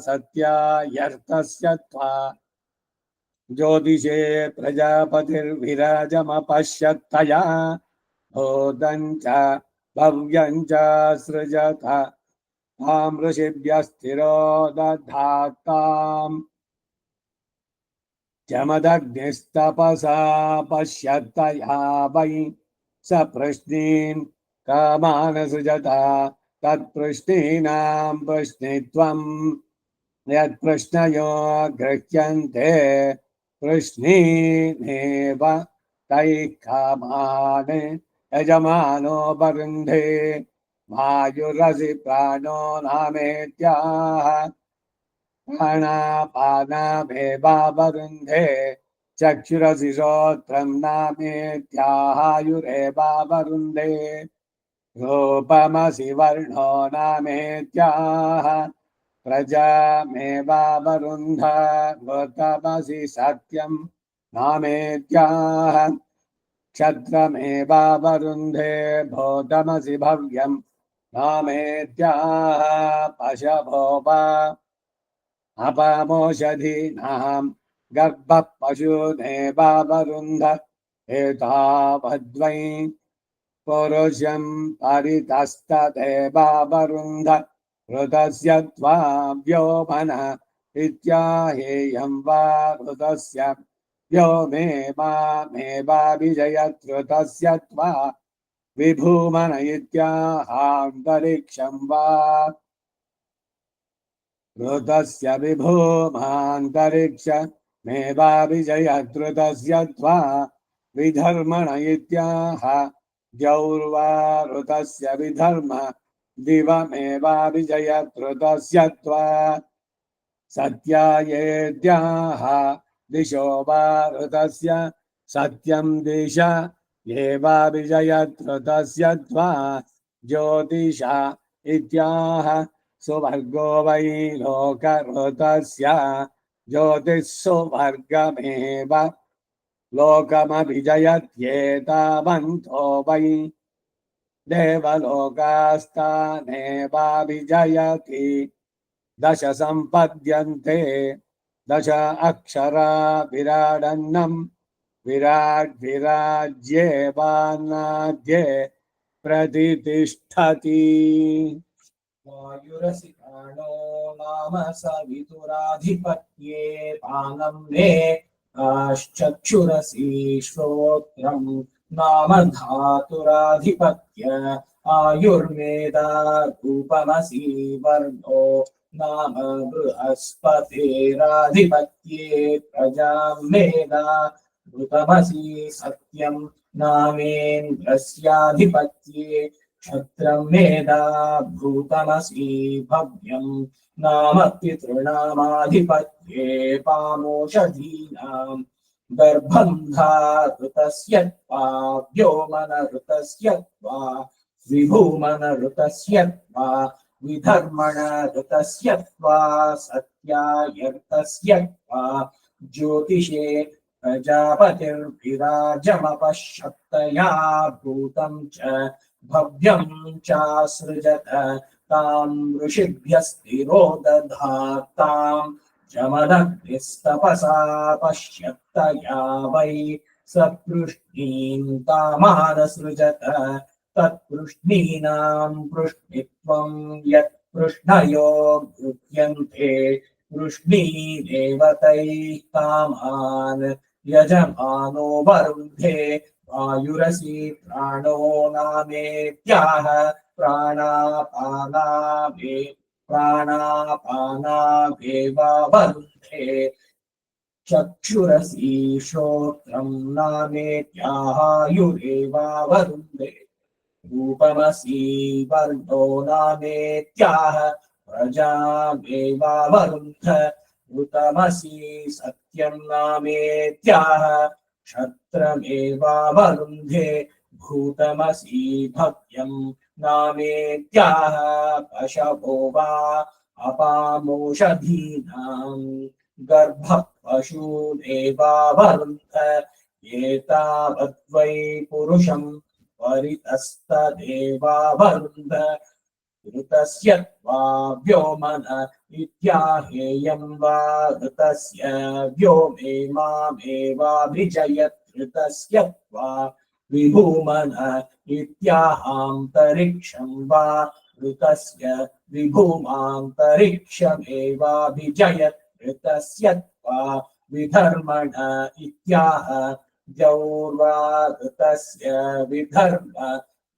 सत्यायर्थस्य त्वा ज्योतिषे प्रजापतिर्विराजमपश्यत्तया भूतं च भव्यं च सृजत तां ऋषिभ्यस्थिरो दधाताम् जमदग्निस्तपसा पश्यत्तया वै स प्रश्नीन् कामान् सृजत तत्प्रश्नीनां प्रश्नित्वं यत्प्रश्नयो गृह्यन्ते प्रश्नीनेव तैः कामान् यजमानो वरुन्धे वायुरसि प्राणो नामेत्याह प्राणापानामेवावरुन्धे चक्षुरसि श्रोत्रं नामेत्याहायुरेवावरुन्धे रूपमसि वर्णो नामेत्याह प्रजामेवावरुन्ध ऋतमसि सत्यं नामेत्याह क्षत्रमेवावरुन्धे भूतमसि भव्यं नामेत्याह पशभोपा अपामोषधीनां गर्भः पशूनेवावरुन्ध एतावद्वै पुरुषं परितस्तदेवावरुन्ध ऋतस्य त्वा व्योमन इत्याहेयं वा ऋतस्य व्योमेवामेवाभिजयत् त्वा विभूमन इत्याहान्तरिक्षं वा ऋतस्य विभूमान्तरिक्षमेवाभिजयत् त्वा विधर्मण इत्याह द्यौर्वा ऋतस्य विधर्म दिवमेवाभिजयत् ऋतस्य त्वा सत्यायेद्याह दिशो वा ऋतस्य सत्यं दिश एवाभिजयत् ऋतस्य त्वा ज्योतिषा इत्याह सुवर्गो वै लोकऋतस्य ज्योतिः सुवर्गमेव लोकमभिजयत्येतावन्तो वै देवलोकास्तानेवाभिजयति दश सम्पद्यन्ते दश अक्षरा विराडन्नं विराड् विराज्ये वान्नाद्ये प्रतितिष्ठति। वायुरसि प्राणो नाम सवितुराधिपत्ये पानं मे आश्चक्षुरसि श्रोत्रं नाम धातुराधिपत्य आयुर्मेदा रूपमसि वर्णो नाम बृहस्पतिराधिपत्ये प्रजां मेधा ऋतमसि सत्यं नामेन्द्रस्याधिपत्ये क्षत्रं मेधा भूतमसि भव्यं नाम पितॄणामाधिपत्ये पामोषधीनां गर्भं धातुतस्य त्वा व्योमनऋतस्य त्वा विभूमनऋतस्य त्वा विधर्मणऋतस्य त्वा सत्यायर्तस्य त्वा ज्योतिषे प्रजापतिर्विराजमपश्यत्तया भूतं च भव्यं चासृजत तां ऋषिभ्यस्तिरो दधातां जमदग्निस्तपसा पश्यत्तया वै सपृष्णीं तामानसृजत तत्पृष्णीनां पृष्णित्वं यत् पृष्णयो गृह्यन्ते पृष्णीदेवतैः कामान् यजमानो वरुन्धे वायुरसि प्राणो नामेत्याह प्राणापानावेव वरुन्धे चक्षुरसि श्रोत्रं नामेत्याहायुरेव वरुन्धे रूपमसि वर्णो नामेत्याह प्रजामेव वरुन्ध ऋतमसि सत्यं नामेत्याह क्षत्रमेव वरुन्धे भूतमसि भव्यं नामेत्याह पशवो वा अपामोषधीनां गर्भः पशूनेव वरुन्ध एतावद्वै पुरुषं परितस्तदेव वरुन्ध ऋतस्य त्वा व्योमन इत्याहेयं वा ऋतस्य व्योमे मामेवाभिजयत् ऋतस्य त्वा विभूमन इत्याहान्तरिक्षं वा ऋतस्य विभूमान्तरिक्षमेवाभिजयत् ऋतस्य त्वा विधर्मण इत्याह द्यौर्वा ऋतस्य विधर्म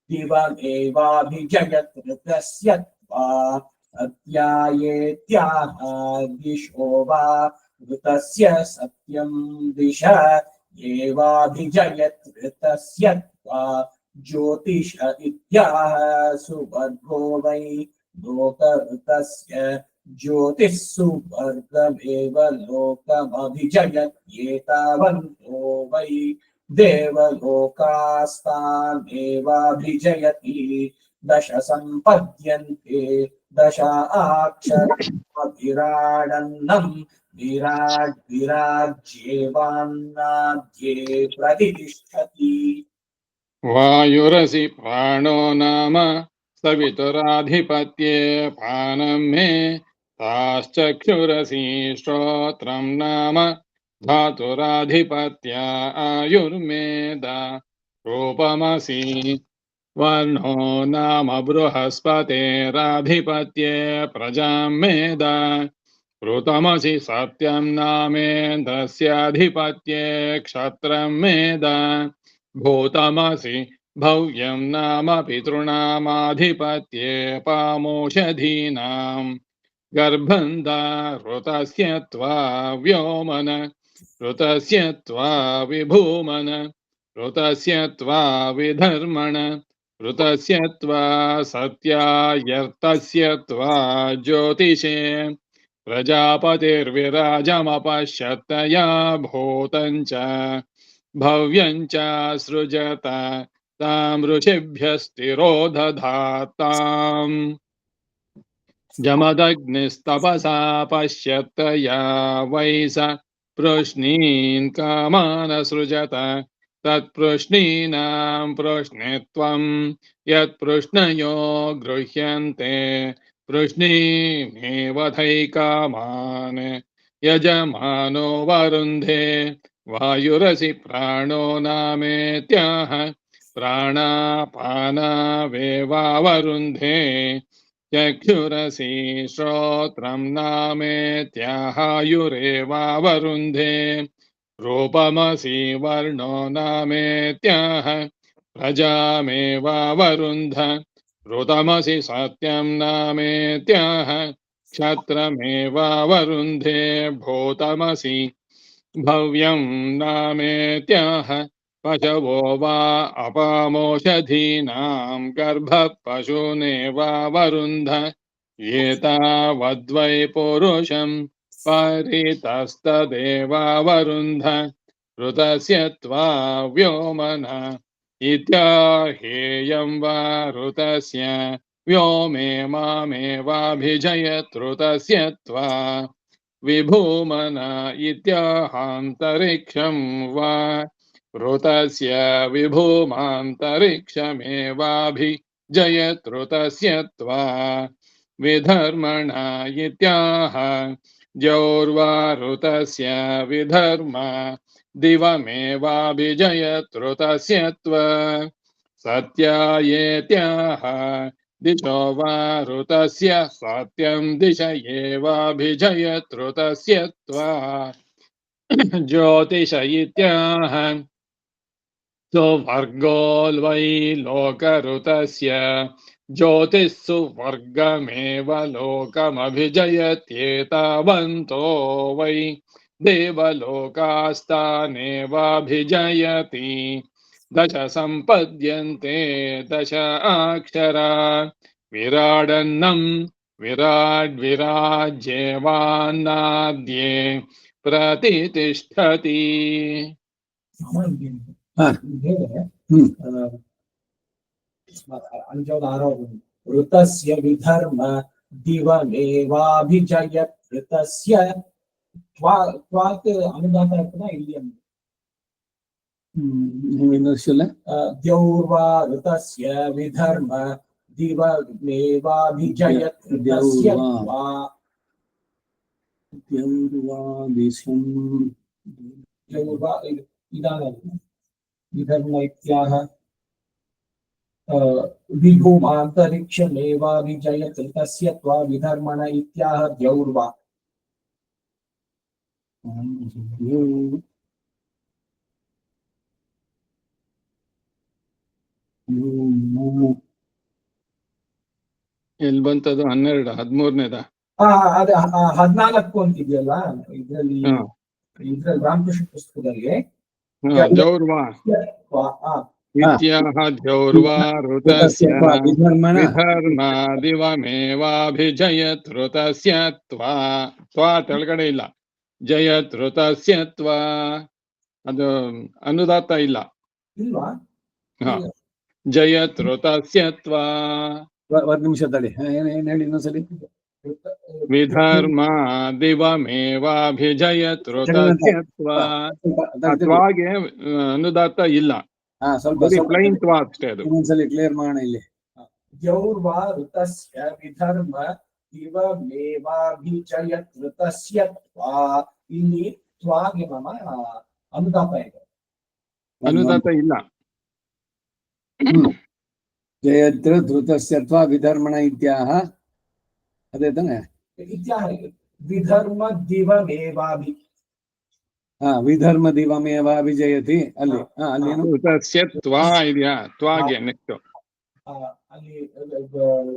दिवमेवाभिजयत् ऋतस्य त्वा अत्यायेत्याह दिशो वा ऋतस्य सत्यं दिश एवाभिजयत् ऋतस्य त्वा ज्योतिष इत्याह सुवर्गो वै लोकऋतस्य ज्योतिः सुवर्गमेव लोकमभिजयत् एतावन्तो वै देवलोकास्तानेवाभिजयति दश सम्पद्यन्ते दश अक्षरविराडन्नं विराड् विराज्येवान्नाद्ये प्रतितिष्ठति। वायुरसि प्राणो नाम सवितुराधिपत्ये पानं मे ताश्चक्षुरसि श्रोत्रं नाम धातुराधिपत्य आयुर्मेदा रूपमसि वर्णो नाम बृहस्पतेराधिपत्ये प्रजां मेदा ऋतमसि सत्यं नामेन्द्रस्याधिपत्ये क्षत्रं मेदा भूतमसि भव्यं नाम पितॄणामाधिपत्ये पामोषधीनां गर्भं ऋतस्य त्वा व्योमन ऋतस्य त्वा विभूमन ऋतस्य त्वा विधर्मण ऋतस्य त्वा सत्यायर्तस्य त्वा ज्योतिषे प्रजापतिर्विराजमपश्यत्तया भूतं च भव्यं च सृजत तां ऋषिभ्यस्तिरोदधाताम् जमदग्निस्तपसा पश्यत्तया वै स पृश्नीन् कामान् सृजत तत्पृश्नीनां पृश्नित्वं यत्पृश्नयो गृह्यन्ते पृश्नीमेवथैकामान् यजमानो वरुन्धे वायुरसि प्राणो नामेत्याह प्राणापानावेवावरुन्धे चक्षुरसि श्रोत्रं नामेत्याहायुरेवावरुन्धे रूपमसि वर्णो नामेत्याह प्रजामेवावरुन्ध ऋतमसि सत्यं नामेत्याह क्षत्रमेवावरुन्धे भूतमसि भव्यं नामेत्याह पशवो वा अपामोषधीनां गर्भः पशूनेवावरुन्ध एतावद्वै पुरुषं परितस्तदेवावरुन्ध ऋतस्य त्वा व्योमन इत्याहेयं वा ऋतस्य व्योमे मामेवाभिजयत् ऋतस्य त्वा विभूमन इत्याहान्तरिक्षं वा ऋतस्य विभूमान्तरिक्षमेवाभिजयत् ऋतस्य त्वा विधर्मण इत्याह द्यौर्वा ऋतस्य विधर्म दिवमेवाभिजयत् ऋतस्य त्वा सत्यायेत्याह दिशो वा ऋतस्य सत्यं दिश एवाभिजयत् ऋतस्य त्वा ज्योतिष इत्याह सुवर्गोऽल्वै लोकऋतस्य ज्योतिस्सु वर्गमेव लोकमभिजयत्येतावन्तो वै देवलोकास्तानेवाभिजयति दश सम्पद्यन्ते दश अक्षरा विराडन्नं विराड्विराज्येवान्नाद्ये प्रतितिष्ठति ಹಾ. ಹ್ಮ್. ಋತಸ್ಯ ವಿಧರ್ಮ ದಿವಮೇವಾಭಿಜಯತ್ ಋತಸ್ಯ ತ್ವಾತ್ ಅನುದಾತ ಇರ್ತದ ಇಲ್ಲಿ ಅಂತ ಇನ್ನೊಂದ್ಸಲ द्यौर्वा ऋतस्य विधर्म दिवमेवाभिजयत् ऋतस्य त्वा द्यौर्वा इदानीं विधर्म इत्याह विभूमान्तरिक्षमेवाभिजयत् ऋतस्य त्वा विधर्मण इत्याह द्यौर्वा ಎಲ್ಲಿ ಬಂತದು 12 13ನೇದ ಅದ 14 ಅಂತಿದೆಯಲ್ಲ ಇದ್ರಲ್ಲಿ ರಾಮಕೃಷ್ಣ ಪುಸ್ತಕದಲ್ಲಿ ಜೌರ್ವಾ ಇತ್ಯಾಹ ಜೌರ್ವಾ ಋತಸ್ಯ ವಿಧರ್ಮ ದಿವಮೇವಾಭಿಜಯತ್ ಋತಸ್ಯ ತ್ವಾ ತ್ವಾ ತೆಳಗಡೆ ಇಲ್ಲ ಜಯತ್ ಋತಸ್ಯ ತ್ವಾ ಅದು ಅನುದಾತ್ತ ಇಲ್ಲ ಇಲ್ವಾ ಹ ಜಯತ್ ಋತಸ್ಯ ತ್ವಾ ಒಂದ್ ನಿಮಿಷ ತಡಿ ಏನ್ ಹೇಳಿ ಇನ್ನೊಂದ್ಸಲಿ ವಿಧರ್ಮ ದಿವಮೇವಾಭಿಜಯತ್ ಋತಸ್ಯ ತ್ವಾ ತ್ವಾಗೆ ಅನುದಾತ್ತ ಇಲ್ಲ ಹಾ ಸ್ವಲ್ಪ ಪ್ಲೈನ್ ತ್ವಾ ಅಷ್ಟೇ ಅದು ಇನ್ನೊಂದ್ಸಲಿ ಕ್ಲಿಯರ್ ಮಾಡೋಣ ಇಲ್ಲಿ द्यौर्वा ऋतस्य विधर्म दिवमेवाभिजयत् ऋतस्य त्वा ಇಲ್ಲಿ ತ್ವಾಗೆ ಮಮ ಅನುದಾತ ಇದೆ ಅನುದಾತ ಇಲ್ಲ ಜಯತ್ರ ಧೃತಸ್ಯ ತ್ವಾ ವಿಧರ್ಮಣ ಇತ್ಯಾಹ ಅದೇ ತಾನೆ ಇತ್ಯಾಹ ವಿಧರ್ಮ ದಿವಮೇವಾಭಿ ವಿಧರ್ಮ ದಿವಮೇವಾಭಿಜಯತಿ ಅಲ್ಲಿ ಅಲ್ಲಿ ಋತಸ್ಯ ತ್ವಾ ಇದೆಯಾ ತ್ವಾಗೆ ನೆಕ್ಸ್ಟ್ ಅಲ್ಲಿ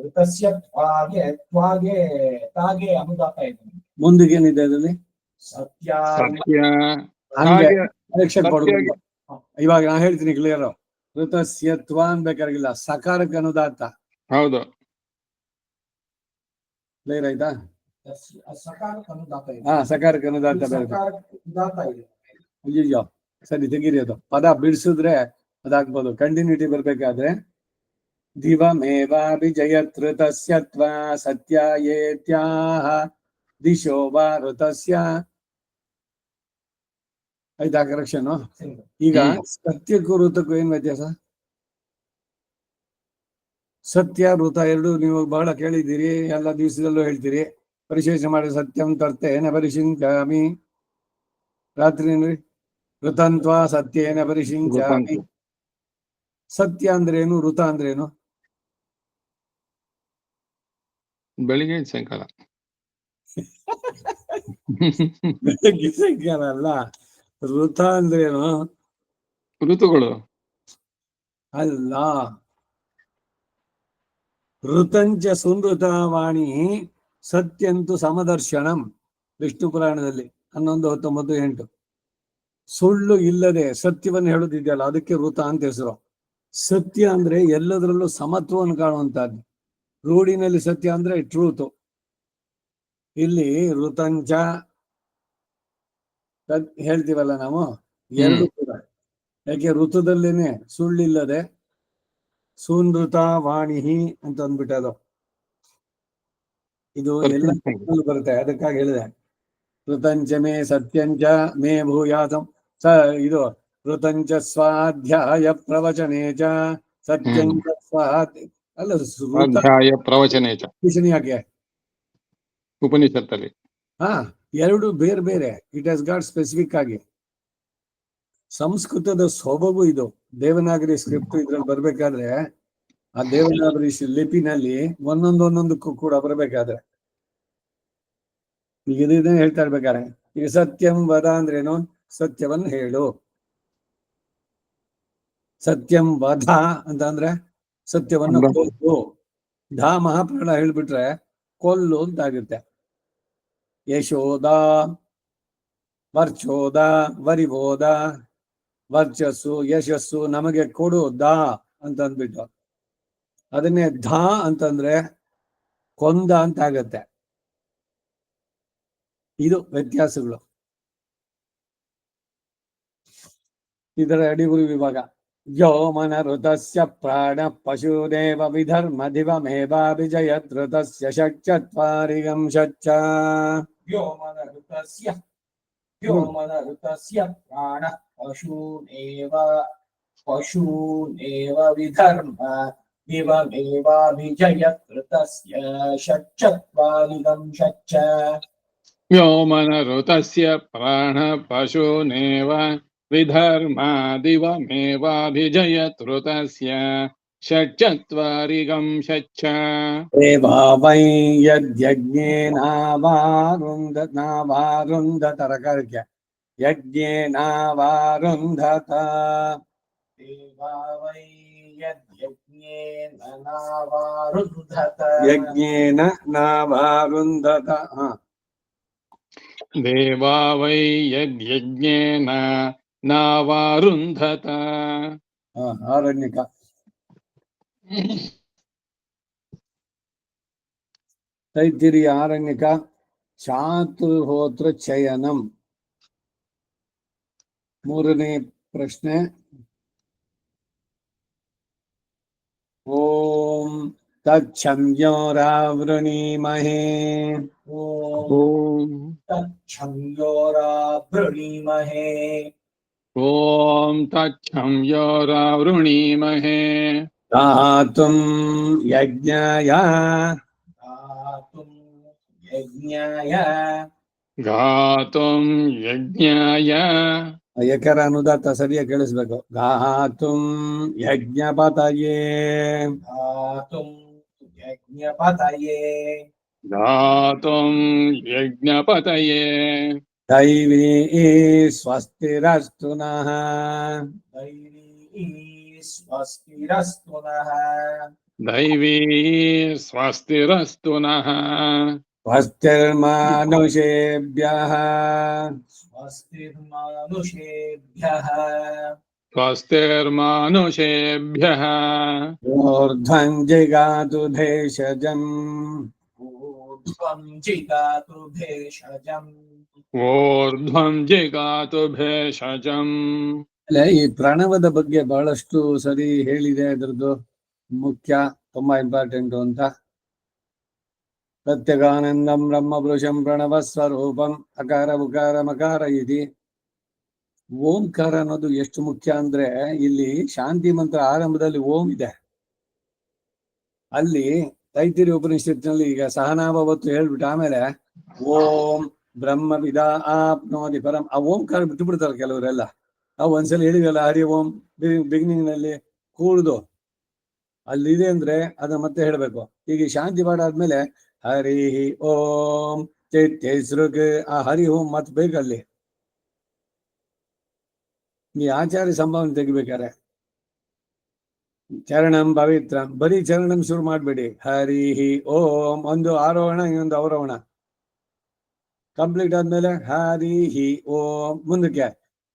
ಋತಸ್ಯ ತ್ವಾಗೆ ತಾಗೆ ಅನುದಾತ ಇದೆ ಮುಂದಿಗೇನಿದೆ ಅದರಲ್ಲಿ ಸತ್ಯ ಸತ್ಯ ಹಂಗೆ ಹಾಗೆ ಕರೆಕ್ಷನ್ ಕೊಡ್ಬೇಕು ಇವಾಗ ನಾ ಹೇಳ್ತೀನಿ ಕ್ಲಿಯರ್. ಋತಸ್ಯತ್ವ ಅನ್ಬೇಕಾಗಿಲ್ಲ, ಸಕಾರಕ್ಕೆ ಅನುದಾತ್ತ. ಹೌದು. ಕ್ಲಿಯರ್ ಆಯ್ತಾ? ಸಕಾರಕ್ಕೆ ಅನುದಾತ ಇದೆ. ಹಾ, ಸಕಾರಕ್ಕೆ ಅನುದಾತ್ತ ಬೇರೆ. ಸಕಾರಕ್ಕೆ ಉದಾತ್ತ ಇದೆ. ಅಯ್ಯೋ ಸರಿ, ತೆಗೀರಿ ಅದು. ಪದ ಬಿಡಿಸಿದ್ರೆ ಅದಾಗ್ಬೋದು. ಕಂಟಿನ್ಯೂಟಿ ಬರ್ಬೇಕಾದ್ರೆ ದಿವಮೇವಾಭಿಜಯತ್ ಋತಸ್ಯತ್ವ ಸತ್ಯ ಏತ್ಯಾಹ ದಿಶೋ ವಾ ಋತಸ್ಯ. ಆಯ್ತಾ ಕರೆಕ್ಷನ್? ಈಗ ಸತ್ಯಕ್ಕೂ ಋತಕ್ಕೂ ಏನ್ ವ್ಯತ್ಯಾಸ? ಸತ್ಯ ಋತ ಎರಡು ನೀವು ಬಹಳ ಕೇಳಿದ್ದೀರಿ, ಎಲ್ಲ ದಿವಸದಲ್ಲೂ ಹೇಳ್ತೀರಿ. ಪರಿಶೇಷ ಮಾಡಿ ಸತ್ಯಂ ತರ್ತೇನ ಪರಿಶಿಂಚಾಮಿ. ರಾತ್ರಿ ಋತಂತ್ವ ಸತ್ಯೇನ ಪರಿಶಿಂಚಾಮಿ. ಸತ್ಯ ಅಂದ್ರೇನು, ಋತ ಅಂದ್ರೇನು? ಬೆಳಿಗ್ಗೆ ಸಾಯಂಕಾಲ. ಬೆಳಗ್ಗೆ ಸಾಯಂಕಾಲ ಅಲ್ಲ, ಋತ ಅಂದ್ರೇನು? ಋತುಗಳು ಅಲ್ಲ. ಋತಂಚ ಸುನೃತವಾಣಿ ಸತ್ಯಂತು ಸಮದರ್ಶನಂ. ವಿಷ್ಣು ಪುರಾಣದಲ್ಲಿ 11:19-8. ಸುಳ್ಳು ಇಲ್ಲದೆ ಸತ್ಯವನ್ನು ಹೇಳುತ್ತಿದೆಯಲ್ಲ, ಅದಕ್ಕೆ ಋತ ಅಂತ ಹೆಸರು. ಸತ್ಯ ಅಂದ್ರೆ ಎಲ್ಲದರಲ್ಲೂ ಸಮತ್ವವನ್ನು ಕಾಣುವಂತಹದ್ದು. ರೂಢಿನಲ್ಲಿ ಸತ್ಯ ಅಂದ್ರೆ ಟ್ರೂತ್. ಇಲ್ಲಿ ಋತಂಚ ಹೇಳ್ತೀವಲ್ಲ ನಾವು, ಎರಡು ಕೂಡ. ಯಾಕೆ ಋತುದಲ್ಲೇನೆ ಸುಳ್ಳಿಲ್ಲದೆ ಸುನೃತ ವಾಣಿಹಿ ಅಂತ ಅಂದ್ಬಿಟ್ಟದು. ಇದು ಎಲ್ಲ ಬರುತ್ತೆ, ಅದಕ್ಕಾಗಿ ಹೇಳಿದೆ. ಋತಂಚ ಮೇ ಸತ್ಯಂಚ ಮೇ ಭೂಯಾಸಂ ಇದು ಋತಂಚ ಸ್ವಾಧ್ಯಾಯ ಪ್ರವಚನೆ ಚ ಸತ್ಯಂಚ ಸ್ವಾಧ್ಯಾಯ ಅಲ್ಲ, ಅಧ್ಯಾಯ ಪ್ರವಚನೆ ಚ ಯಾಕೆ ಉಪನಿಷತ್ತಲ್ಲಿ. ಹಾ, ಎರಡು ಬೇರೆ ಬೇರೆ. ಇಟ್ ಹಸ್ ಗಾಟ್ ಸ್ಪೆಸಿಫಿಕ್ ಆಗಿ. ಸಂಸ್ಕೃತದ ಸೊಬಗು ಇದು. ದೇವನಾಗರಿ ಸ್ಕ್ರಿಪ್ಟ್ ಇದ್ರಲ್ಲಿ ಬರ್ಬೇಕಾದ್ರೆ, ಆ ದೇವನಾಗರಿ ಲಿಪಿನಲ್ಲಿ ಒಂದೊಂದಕ್ಕೂ ಕೂಡ ಬರ್ಬೇಕಾದ್ರೆ, ಈಗ ಇದನ್ನ ಹೇಳ್ತಾ ಇರ್ಬೇಕಾರೆ, ಈಗ ಸತ್ಯಂ ವದ ಅಂದ್ರೇನು? ಸತ್ಯವನ್ನು ಹೇಳು. ಸತ್ಯಂ ವಧ ಅಂತ ಅಂದ್ರೆ ಸತ್ಯವನ್ನು ಕೊಲ್ಲು. ಧಾ ಮಹಾಪ್ರಾಣ ಹೇಳ್ಬಿಟ್ರೆ ಕೊಲ್ಲು ಅಂತ ಆಗುತ್ತೆ. ಯಶೋದ, ವರ್ಚೋದ, ವರಿಬೋದ, ವರ್ಚಸ್ಸು, ಯಶಸ್ಸು ನಮಗೆ ಕೊಡು ದಾ ಅಂತ ಅಂದ್ಬಿಟ್ಟು, ಅದನ್ನೇ ಧಾ ಅಂತಂದ್ರೆ ಕೊಂದ ಅಂತ ಆಗತ್ತೆ. ಇದು ವ್ಯತ್ಯಾಸಗಳು. ಇದರ ಅಡಿಗುರು ವಿಭಾಗ. ವ್ಯೋಮನ ಋತಸ್ಯ ಪ್ರಾಣ ಪಶುದೇವ ವಿಧರ್ಮ ದಿವಮೇವಾಭಿಜಯತ್ ಋತಸ್ಯ ಷಟ್ಚತ್ವಾರಿಗಂ ಷಟ್ಚ. ವ್ಯೋಮನ ಋತಸ್ಯ ಪ್ರಾಣ ಪಶೂನೇವ ವಿಧರ್ಮ ದಿವಮೇವಾಭಿಜಯತ್ ಋತಸ್ಯ ಷಟ್ಚತ್ವಾರಿಗಂ ಷಟ್ಚ. ವ್ಯೋಮನ ಋತಸ್ಯ ಪ್ರಾಣ ಪಶೂನೇವ ವಿಧರ್ಮ ದಿವಮೇವಾಭಿಜಯತ್ ಋತಸ್ಯ ಷಟ್ಚತ್ವಾರಿಗಂ ಷಟ್ಚ. ವೈ ಯಜ್ಞೇನಾವಾರುಂಧತ ರಕರ್ಕ್ಯ ಯಜ್ಞೇನಾವಾರುಂಧತ. ಯಜ್ಞೇನ ನಾವಾರುಂಧತ. ದೇವಾ ವೈ ಯಜ್ಞೇನ ನಾವಾರುಂಧತ. ಆರಣ್ಯಕ. ತೈತ್ತಿರಿಯ ಆರಣ್ಯಕ. ಚಾತುರ್ಹೋತ್ರ ಚಯನಂ. ಮೂರನೇ ಪ್ರಶ್ನೆ. ಓಂ ತಚ್ಛಂಯೋರಾವೃಣೀಮಹೇ. ಓಂ ತಚ್ಛಂಯೋರಾವೃಣೀಮಹೇ. ಓಂ ತಚ್ಛಂಯೋರಾವೃಣೀಮಹೇ. ಗಾತುಂ ಯಜ್ಞಾಯ. ಗಾತುಂ ಯಜ್ಞಾಯ. ಯಕರ ಅನುದಾತ ಸರಿಯಾಗಿ ಕೇಳಿಸ್ಬೇಕು. ಗಾತುಂ ಯಜ್ಞಪತಯೇ. ಗಾತುಂ ಯಜ್ಞಪತಯೇ. ದೈವೀ ಸ್ವಸ್ತಿರಸ್ತು ನಃ. ದೈವೀ ಸ್ವಸ್ತಿರಸ್ತು ನಃ. ಸ್ವಸ್ತಿರ್ಮಾನುಷೇಭ್ಯಃ. स्वस्तिर्मानुषेभ्यः ऊर्ध्वं जिगातु भेषजम् ऊर्ध्वं जिगातु भेषजम् ऊर्ध्वं जिगातु भेषजम् ಅಲ್ಲ, ಈ ಪ್ರಣವದ ಬಗ್ಗೆ ಬಹಳಷ್ಟು ಸರಿ ಹೇಳಿದೆ. ಅದ್ರದ್ದು ಮುಖ್ಯ ತುಂಬಾ ಇಂಪಾರ್ಟೆಂಟ್ ಅಂತ. ಪ್ರತ್ಯಗಾನಂದಂ ಬ್ರಹ್ಮಪುರುಷಂ ಪ್ರಣವ ಸ್ವರೂಪಂ ಅಕಾರ ಉಕಾರ ಮಕಾರ ಇತಿ. ಓಂಕಾರ ಅನ್ನೋದು ಎಷ್ಟು ಮುಖ್ಯ ಅಂದ್ರೆ, ಇಲ್ಲಿ ಶಾಂತಿ ಮಂತ್ರ ಆರಂಭದಲ್ಲಿ ಓಂ ಇದೆ. ಅಲ್ಲಿ ತೈತಿರಿ ಉಪನಿಷತ್ನಲ್ಲಿ ಈಗ ಸಹನಾಭವತ್ತು ಹೇಳ್ಬಿಟ್ಟು ಆಮೇಲೆ ಓಂ ಬ್ರಹ್ಮ ವಿದ ಆಪ್ನೋದಿ ಪರಂ, ಆ ಓಂಕಾರ ಬಿಟ್ಟು ಬಿಡ್ತಾರೆ ಕೆಲವರೆಲ್ಲ. ನಾವು ಒಂದ್ಸಲ ಹೇಳಿದಲ್ಲ ಹರಿ ಓಂ ಬಿಗಿನಿಂಗ್ ನಲ್ಲಿ ಕೂಡುದು ಅಲ್ಲಿದೆ ಅಂದ್ರೆ ಅದನ್ನ ಮತ್ತೆ ಹೇಳ್ಬೇಕು. ಈಗ ಶಾಂತಿ ಪಾಠ ಆದ್ಮೇಲೆ ಹರಿ ಓಂ ಚೈತ್ಯಸೃಗ್, ಆ ಹರಿ ಓಂ ಮತ್ ಬೇಕಲ್ಲಿ. ಈ ಆಚಾರ್ಯ ಸಂಭಾವನೆ ತೆಗಿಬೇಕಾರೆ ಚರಣಂ ಪವಿತ್ರ, ಬರೀ ಚರಣಂ ಶುರು ಮಾಡ್ಬೇಡಿ. ಹರಿ ಓಂ, ಒಂದು ಆರೋಹಣ ಇನ್ನೊಂದು ಅವರೋಹಣ ಕಂಪ್ಲೀಟ್ ಆದ್ಮೇಲೆ ಹರಿ ಓಂ, ಮುಂದಕ್ಕೆ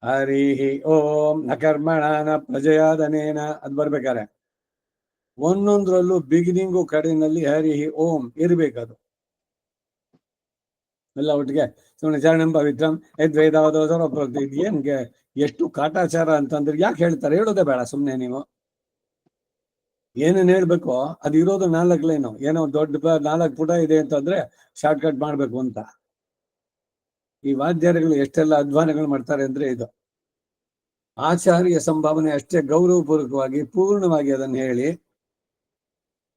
ಹರಿ ಓಂ ನ ಕರ್ಮಣ ಪ್ರಜಯಾದನೇನ, ಅದ್ ಬರ್ಬೇಕಾರೆ ಒಂದೊಂದ್ರಲ್ಲೂ ಬಿಗಿನಿಂಗು ಕಡೆಯಲ್ಲಿ ಹರಿ ಓಂ ಇರ್ಬೇಕದು ಎಲ್ಲ ಒಟ್ಟಿಗೆ. ಸುಮ್ಮನೆ ಚರಣಂ ಪವಿತ್ರಂ ಯದ್ವೇದಾವದೋಸರ ಏನ್ಗೆ ಎಷ್ಟು ಕಾಟಾಚಾರ ಅಂತಂದ್ರೆ ಯಾಕೆ ಹೇಳ್ತಾರೆ? ಹೇಳೋದೇ ಬೇಡ ಸುಮ್ನೆ. ನೀವು ಏನೇನ್ ಹೇಳ್ಬೇಕು ಅದು ಇರೋದು 4 ಲೈನು. ಏನೋ ದೊಡ್ಡ 4 ಪುಟ ಇದೆ ಅಂತಂದ್ರೆ ಶಾರ್ಟ್ ಕಟ್ ಮಾಡ್ಬೇಕು ಅಂತ. ಈ ವಾದ್ಯಾರಗಳು ಎಷ್ಟೆಲ್ಲ ಅಧ್ವಾನಗಳು ಮಾಡ್ತಾರೆ ಅಂದ್ರೆ ಇದು ಆಚಾರ್ಯ ಸಂಭಾವನೆ ಅಷ್ಟೇ ಗೌರವಪೂರ್ವಕವಾಗಿ ಪೂರ್ಣವಾಗಿ ಅದನ್ನು ಹೇಳಿ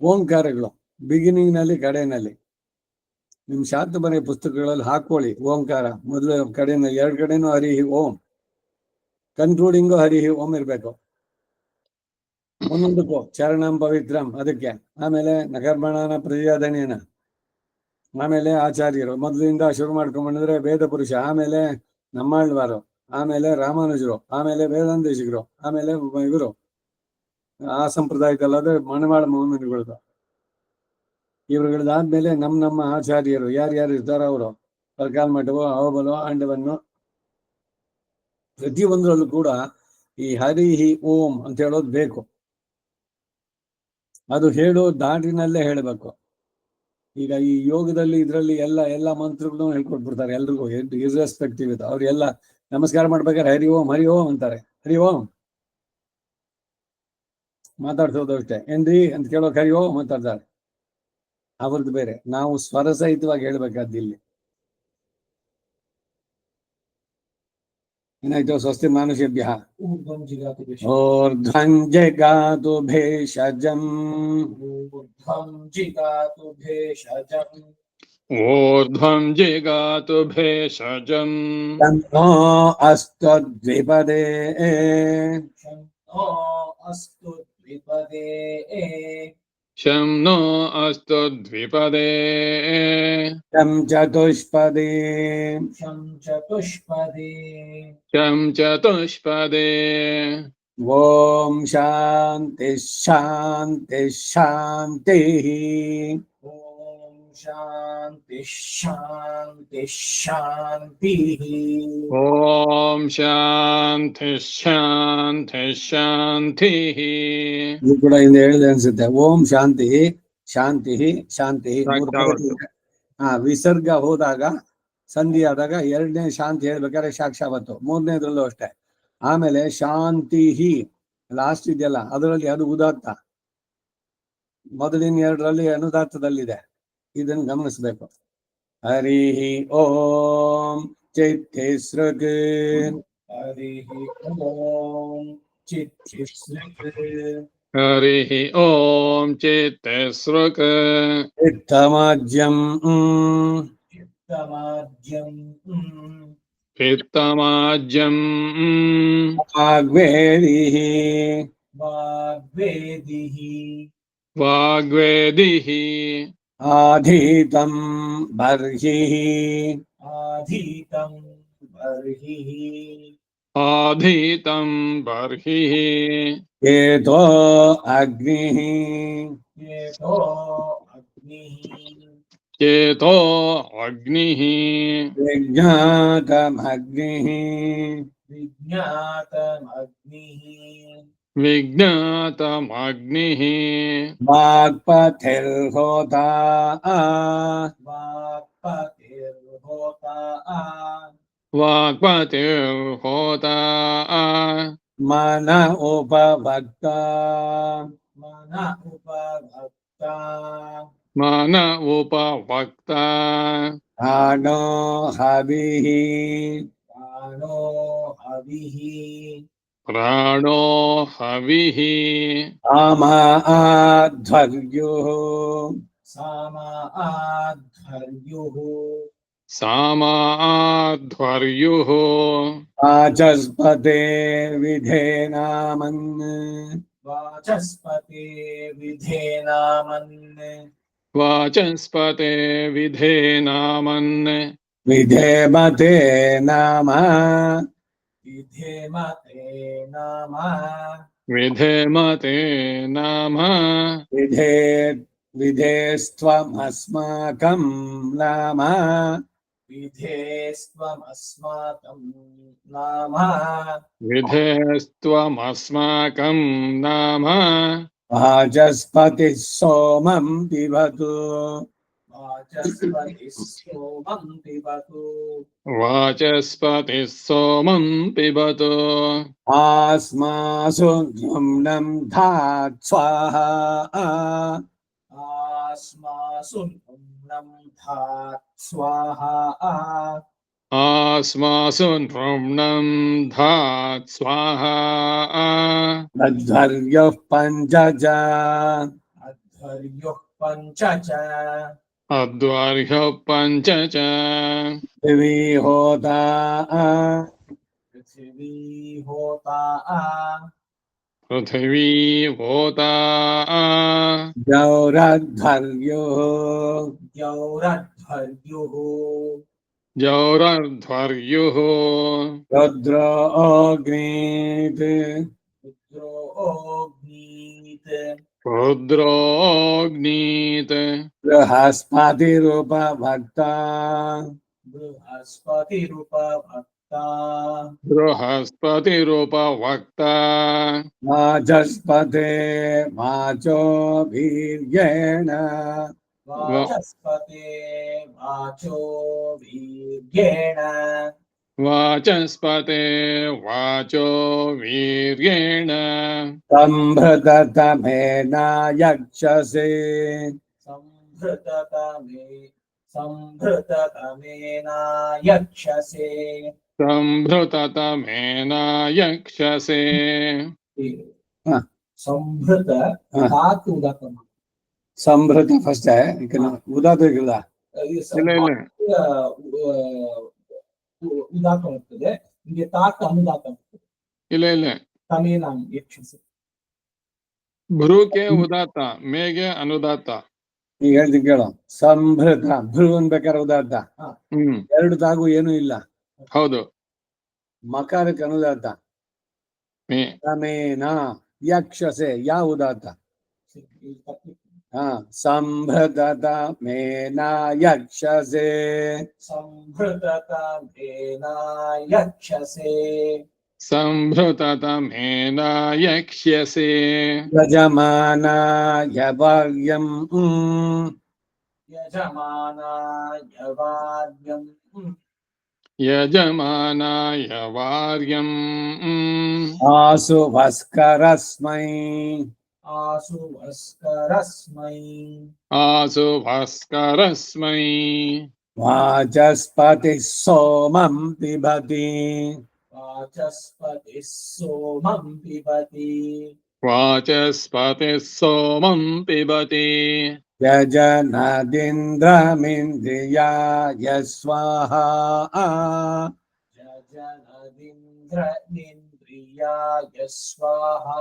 ಓಂಕಾರಗಳು ಬಿಗಿನಿಂಗ್ ನಲ್ಲಿ ಕಡೆಯಲ್ಲಿ ನಿಮ್ ಶಾತುಬನೆ ಪುಸ್ತಕಗಳಲ್ಲಿ ಹಾಕೊಳ್ಳಿ. ಓಂಕಾರ ಮೊದಲು ಕಡೆಯಲ್ಲಿ 2 ಕಡೆನೂ ಹರಿ ಓಂ, ಕನ್ಕ್ಲೂಡಿಂಗು ಹರಿ ಓಂ ಇರ್ಬೇಕು. ಒಂದೊಂದಕ್ಕೂ ಚರಣಂ ಪವಿತ್ರಂ ಅದಕ್ಕೆ, ಆಮೇಲೆ ನಕರ್ಮಣನ ಪ್ರಜಾದನೇನ, ಆಮೇಲೆ ಆಚಾರ್ಯರು ಮೊದಲಿಂದ ಶುರು ಮಾಡ್ಕೊಂಡ್ಬಂದ್ರೆ ವೇದ ಪುರುಷ, ಆಮೇಲೆ ನಮ್ಮಾಳ್ವಾರು, ಆಮೇಲೆ ರಾಮಾನುಜರು, ಆಮೇಲೆ ವೇದಾಂತೇಶಿಗರು, ಆಮೇಲೆ ಇವರು ಆ ಸಂಪ್ರದಾಯದಲ್ಲಾದ್ರೆ ಮಣವಾಳ ಮೌನಗಳದು. ಇವ್ರುಗಳದಾದ್ಮೇಲೆ ನಮ್ಮ ಆಚಾರ್ಯರು ಯಾರ್ಯಾರು ಇರ್ತಾರೋ ಅವರು ಪರ್ಕಾಲ್ ಮಠವು ಅವಬಲು ಆಂಡವನ್ನು ಪ್ರತಿಯೊಂದರಲ್ಲೂ ಕೂಡ ಈ ಹರಿ ಓಂ ಅಂತ ಹೇಳೋದು ಬೇಕು. ಅದು ಹೇಳೋ ದಾಟಿನಲ್ಲೇ ಹೇಳಬೇಕು. ಈಗ ಈ ಯೋಗದಲ್ಲಿ ಇದ್ರಲ್ಲಿ ಎಲ್ಲ ಮಂತ್ರಗಳನ್ನು ಹೇಳ್ಕೊಟ್ಬಿಡ್ತಾರೆ ಎಲ್ರಿಗೂ, ಇರ್ರೆಸ್ಪೆಕ್ಟಿವ್ ಇದು. ಅವ್ರೆಲ್ಲ ನಮಸ್ಕಾರ ಮಾಡ್ಬೇಕಾದ್ರೆ ಹರಿ ಓಂ ಅಂತಾರೆ. ಹರಿ ಓಂ ಮಾತಾಡ್ಸೋದು ಅಷ್ಟೇ. ಏನ್ರಿ ಅಂತ ಕೇಳೋಕೆ ಹರಿ ಓಂ ಮಾತಾಡ್ತಾರೆ. ಅವ್ರದ್ದು ಬೇರೆ, ನಾವು ಸ್ವರ ಸಹಿತವಾಗಿ ಹೇಳ್ಬೇಕಾದ್ದು ಇಲ್ಲಿ. ಏನಾಯ್ತು? ಸ್ವಸ್ತಿ ಮಾನುಷೇಭ್ಯಃ ऊर्ध्वं जिगातु भेषजम् ऊर्ध्वं जिगातु भेषजम् ऊर्ध्वं जिगातु भेषजम् ऊर्ध्वं जिगातु भेषजम् तन्नो अस्तु द्विपदे शन्नो अस्तु द्विपदे शं नो अस्तु द्विपदे शं चतुष्पदे शं चतुष्पदे शं चतुष्पदे ॐ शान्ति शान्ति शान्तिः ॐ शान्ति शान्ति शान्तिः ॐ शान्ति शान्ति शान्तिः ಇದು ಕೂಡ ಹಿಂದೆ ಹೇಳಿದೆ ಅನ್ಸುತ್ತೆ. ಓಂ ಶಾಂತಿ ಶಾಂತಿ ಶಾಂತಿ ವಿಸರ್ಗ ಹೋದಾಗ ಸಂಧಿ ಆದಾಗ 2ನೇ ಶಾಂತಿ ಹೇಳ್ಬೇಕಾದ್ರೆ ಸಾಕ್ಷಾವತ್ತು, 3ನೇದ್ರಲ್ಲೂ ಅಷ್ಟೇ. ಆಮೇಲೆ ಶಾಂತಿ ಲಾಸ್ಟ್ ಇದೆಯಲ್ಲ ಅದರಲ್ಲಿ ಅದು ಉದಾತ್ತ, ಮೊದಲಿನ 2ರಲ್ಲಿ ಅನುದಾತ್ತದಲ್ಲಿದೆ. ಇದನ್ನು ಗಮನಿಸ್ಬೇಕು. ಹರಿ ಓಂ ಚಿತ್ತಿಸೃಗ್ हरिः ॐ चित्तिसृक् हरिः ॐ चित्तिसृक् चित्तमाज्यं चित्तमाज्यं चित्तमाज्यं वाग्वेदिः वाग्वेदिः वाग्वेदिः आधीतं बर्हिः आधीतं बर्हिः आधीतं बर्हिः केतो अग्निः येतो अग्निः चेतो अग्निः विज्ञातमग्निः विज्ञातमग्निः विज्ञातमग्निः वाक्पतिर्होता वाक्पतिर्होता वाक्पतिर्होता मन उपभक्ता मन उपभक्ता मन उपभक्ता आनो हविः प्राणो हविः प्राणो हविः आध्वर्युः सामा आध्वर्युः सामाध्वर्युः वाचस्पते विधेनामन् वाचस्पते विधेनामन् वाचस्पते विधेनामन् विधेमते नाम विधेमते नाम विधेमते नाम विधे विधेस्त्वमस्माकं नाम विधेस्त्वमस्माकं नाम विधेस्त्वमस्माकं नाम वाचस्पतिः सोमं पिबतु वाचस्पतिः सोमं पिबतु वाचस्पतिः सोमं पिबतु आस्मासु जुम्नं धात् स्वाहा आस्मासु नम्नं धात् स्वाहा आस्मासु नृम्णं धात् स्वाहा तद्धर्युः पञ्चज अध्वर्युः पञ्च च अद्वर्ह्यः पञ्च च दिवि होता पृथिवी होता पृथिवी होता द्यौरध्वर्युः द्यौरध्वर्युः जौरध्वर्युः रुद्रो अग्नीत् रुद्रो अग्नीत् रुद्रोऽग्नीत् बृहस्पतिरुपभक्ता बृहस्पतिरुपभक्ता बृहस्पतिरुपभक्ता वाचस्पते वाचो वीर्येण वाचस्पते वाचो वीर्येण वाचस्पते वाचो वीर्येण सम्भृततमेन यक्षसे सम्भृततमेन यक्षसे सम्भृततमेन यक्षसे संभृत धातु उदात्तम संभृत फर्स्ट है उदात ಇಲ್ಲ ಉದಾತ್ತ ಇರ್ತದೆ ನಿಮಗೆ ತಾತ ಅನುದಾತ ಇಲ್ಲ ತಮೇನ ಯಕ್ಷಸೆ ಭ್ರೂಕೆ ಉದಾತ್ತ ಮೇಗೆ ಅನುದಾತ್ತ ಈಗ ಹೇಳ್ತೀನಿ ಕೇಳು ಸಂಭೃತ ಭೃ ಅನ್ಬೇಕಾದ್ರೆ ಉದಾತ್ತ ಎರಡು ತಾಗು ಏನು ಇಲ್ಲ ಹೌದು ಮಕಾರಕ್ಕೆ ಅನುದಾತ ತಮೇನ ಯಕ್ಷಸೆ ಯಾ ಉದಾತ್ತ ಸಂಭೃತತ ಮೇನ ಯಕ್ಷಸೆ ಸಂಭೃತತಮೇನ ಯಕ್ಷಸೆ ಸಂಭೃತತಮೇನ ಯಕ್ಷ್ಯಸೆ ಯಜಮಾನಾಯ ವಾರ್ಯಂ ಯಜಮಾನಾಯ ವಾರ್ಯಂ ಯಜಮಾನಾಯ ವಾರ್ಯಂ ಆಸು ಭಸ್ಕರಸ್ಮೈ ಆಸು ವಸ್ಕರಸ್ಮೈ ಆಸು ಭಾಸ್ಕರಸ್ಮೈ ವಾಚಸ್ಪತಿ ಸೋಮಂ ಪಿಬತಿ वाचस्पतिः सोमं पिबति वाचस्पतिः सोमं पिबति यजनदिन्द्रमिन्द्रियाय स्वाहा यजनदिन्द्रमिन्द्रियाय स्वाहा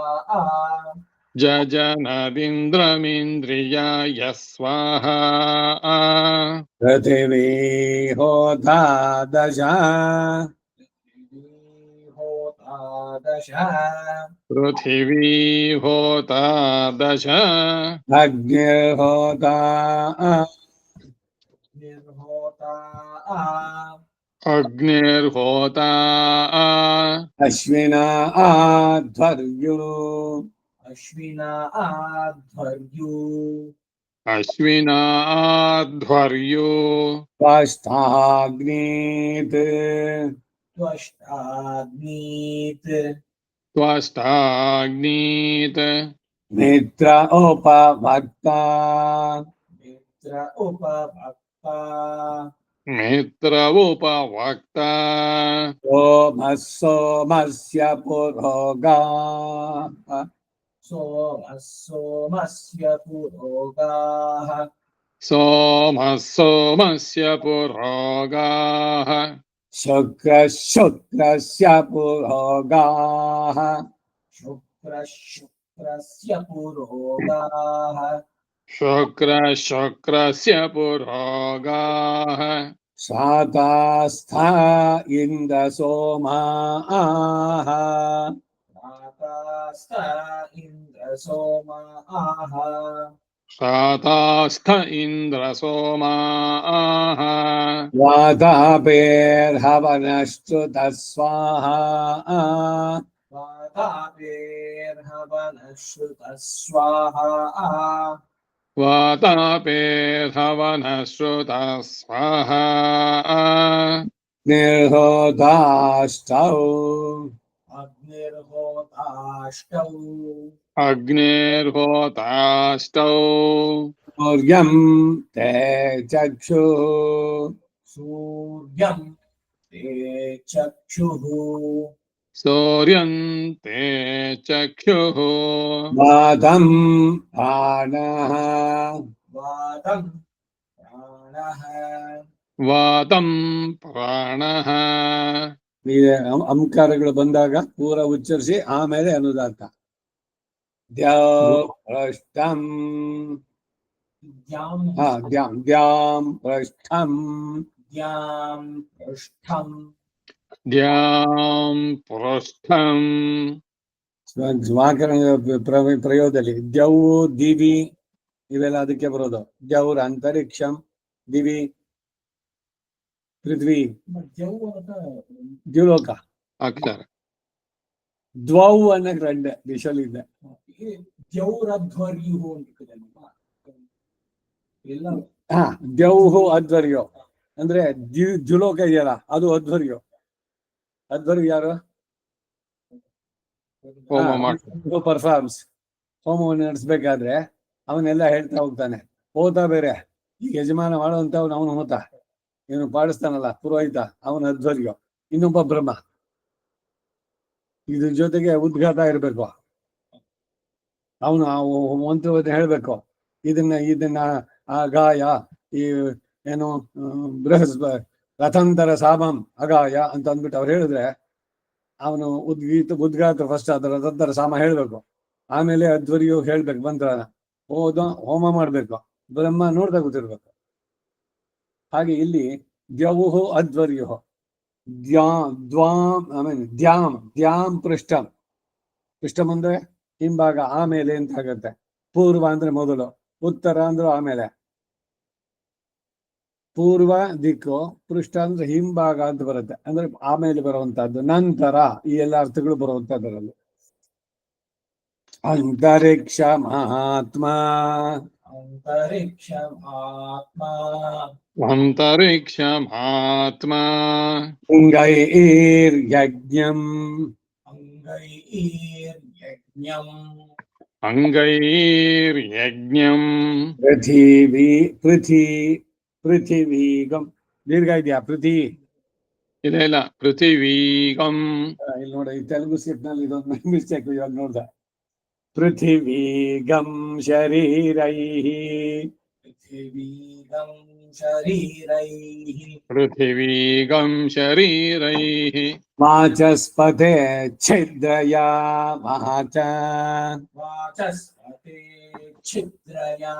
जजनदिन्द्रमिन्द्रियाय स्वाहा पृथिवी होता दश पृथिवी होता दश अग्निर्होता निर्होता अग्निर्होता अश्विना आध्वर्यो अश्विना आध्वर्यो अश्विनाध्वर्यो त्वष्टाग्नीत् त्वष्टाग्नीत् त्वष्टाग्नीत् मित्र उपभक्ता मित्र उपभक्ता मित्रवोपवक्ता सोमः सोमस्य पुरोगाः सोमः सोमस्य पुरोगाः सोमः सोमस्य पुरोगाः शुक्रः शुक्रस्य पुरोगाः शुक्रः शुक्रस्य पुरोगाः शुक्रः शुक्रस्य पुरोगाः शातास्था इन्द्रसोमाः प्रातास्त इन्द्रसोमाः शातास्थ इन्द्रसोमाः वातापेर्हवनश्रुतः स्वाहा वातापेर्हवनश्रुतः स्वाहा वातापेर्हवनश्रुतः स्वाहा निर्होताष्टौ अग्निर्होताष्टौ अग्निर्होताष्टौ सूर्यं ते चक्षुः सूर्यं ते चक्षुः सूर्यन्ते चक्षुः वातं प्राणः वातं प्राणः वातं ಪ್ರಾಣಃ ಈ ಅಂಕಾರಗಳು ಬಂದಾಗ ಪೂರ ಉಚ್ಚರಿಸಿ ಆಮೇಲೆ ಅನುದಾತ ದ್ಯಾಂ द्यां ದ್ಯಾಂ ದ್ಯಾಂ ಪೃಷ್ಠಂ द्यां पृष्ठं ದ್ಯಾಂ ಪೃಷ್ಠಂ ವ್ಯಾಕರಣ ಪ್ರಯೋಗದಲ್ಲಿ ದ್ಯೌ ದಿವಿ ಇವೆಲ್ಲ ಅದಕ್ಕೆ ಬರೋದು ದ್ಯೌರ್ ಅಂತರಿಕ್ಷಂ ದಿವಿ ಪೃಥ್ವಿ ದ್ಯುಲೋಕ ಅಕ್ಷರ ದ್ವೌ ಅನ್ನಕ್ಕೆ ரெண்டு ದಿಶಲಿದೆ द्यौरध्वर्युः ಎಲ್ಲ ದ್ಯೌಹು ಅಧ್ವರ್ಯೋ ಅಂದ್ರೆ ದ್ಯುಲೋಕ ಇದೆಯಲ್ಲ ಅದು ಅಧ್ವರ್ಯೋ ಅಧ್ವರ್ಯ ಯಾರು ಹೋಮ ಮಾಡ್ತಾರೆ ಪರ್ಫಾರ್ಮ್ಸ್ ಹೋಮವನ್ನು ನಡೆಸ್ಬೇಕಾದ್ರೆ ಅವನ್ನೆಲ್ಲ ಹೇಳ್ತಾ ಹೋಗ್ತಾನೆ ಹೋತ ಬೇರೆ ಈ ಯಜಮಾನ ಮಾಡುವಂತವ್ನು ಅವನು ಹೋತ ಇವನು ಪಾಡಿಸ್ತಾನಲ್ಲ ಪುರೋಹಿತ ಅವನ ಅಧ್ವರ್ಯ ಇನ್ನೊಬ್ಬ ಬ್ರಹ್ಮ ಇದ್ರ ಜೊತೆಗೆ ಉದ್ಘಾತ ಇರ್ಬೇಕು ಅವನು ಮಂತ್ರವನ್ನ ಹೇಳ್ಬೇಕು ಇದನ್ನ ಆ ಗಾಯ ಈ ಏನು ರಥಂತರ ಸಾಮಂ ಅಗಾಯ ಅಂತ ಅಂದ್ಬಿಟ್ಟು ಅವ್ರು ಹೇಳಿದ್ರೆ ಅವನು ಉದ್ಘಾತ ಫಸ್ಟ್ ಅದ್ರ ರಥಂತರ ಸಾಮ ಹೇಳ್ಬೇಕು ಆಮೇಲೆ ಅಧ್ವರ್ಯು ಹೇಳ್ಬೇಕು ಮಂತ್ರನ ಹೋಮ ಮಾಡ್ಬೇಕು ಬ್ರಹ್ಮ ನೋಡ್ತಾ ಕೂತಿರ್ಬೇಕು ಹಾಗೆ ಇಲ್ಲಿ ದ್ಯೌಹು ಅಧ್ವರ್ಯು ದ್ಯಾಂ ಪೃಷ್ಠಂ ಪೃಷ್ಠಂ ಅಂದ್ರೆ ಹಿಂಭಾಗ ಆಮೇಲೆ ಅಂತ ಆಗತ್ತೆ ಪೂರ್ವ ಅಂದ್ರೆ ಮೊದಲು ಉತ್ತರ ಅಂದ್ರೆ ಆಮೇಲೆ ಪೂರ್ವ ದಿಕ್ಕು ಪೃಷ್ಠ ಅಂದ್ರೆ ಹಿಂಭಾಗ ಅಂತ ಬರುತ್ತೆ ಅಂದ್ರೆ ಆಮೇಲೆ ಬರುವಂತಹದ್ದು ನಂತರ ಈ ಎಲ್ಲ ಅರ್ಥಗಳು ಬರುವಂತಹದ್ರಲ್ಲಿ ಅಂತರಿಕ್ಷ ಮಹಾತ್ಮ ಅಂತರಿಕ್ಷಮಾತ್ಮ ಅಂಗೈರ್ಯಜ್ಞಂ ಅಂಗೈರ್ಯಜ್ಞಂ ಪೃಥಿವೀಗಂ ದೀರ್ಘ ಇದೆಯಾ ಇಲ್ಲ ಪೃಥಿವೀಗಂ ಇಲ್ಲಿ ನೋಡ ಈ ತೆಲುಗು ಸ್ಕ್ರಿಪ್ಟ್ ನಲ್ಲಿ ಇದೊಂದು ಮಿಸ್ಟೇಕ್ ಇವಾಗ ನೋಡ್ದ ಪೃಥಿವೀಗಂ ಶರೀರೈಃ पृथिवीगं शरीरैः वाचस्पते छिद्रया वाचा वाचस्पते छिद्रया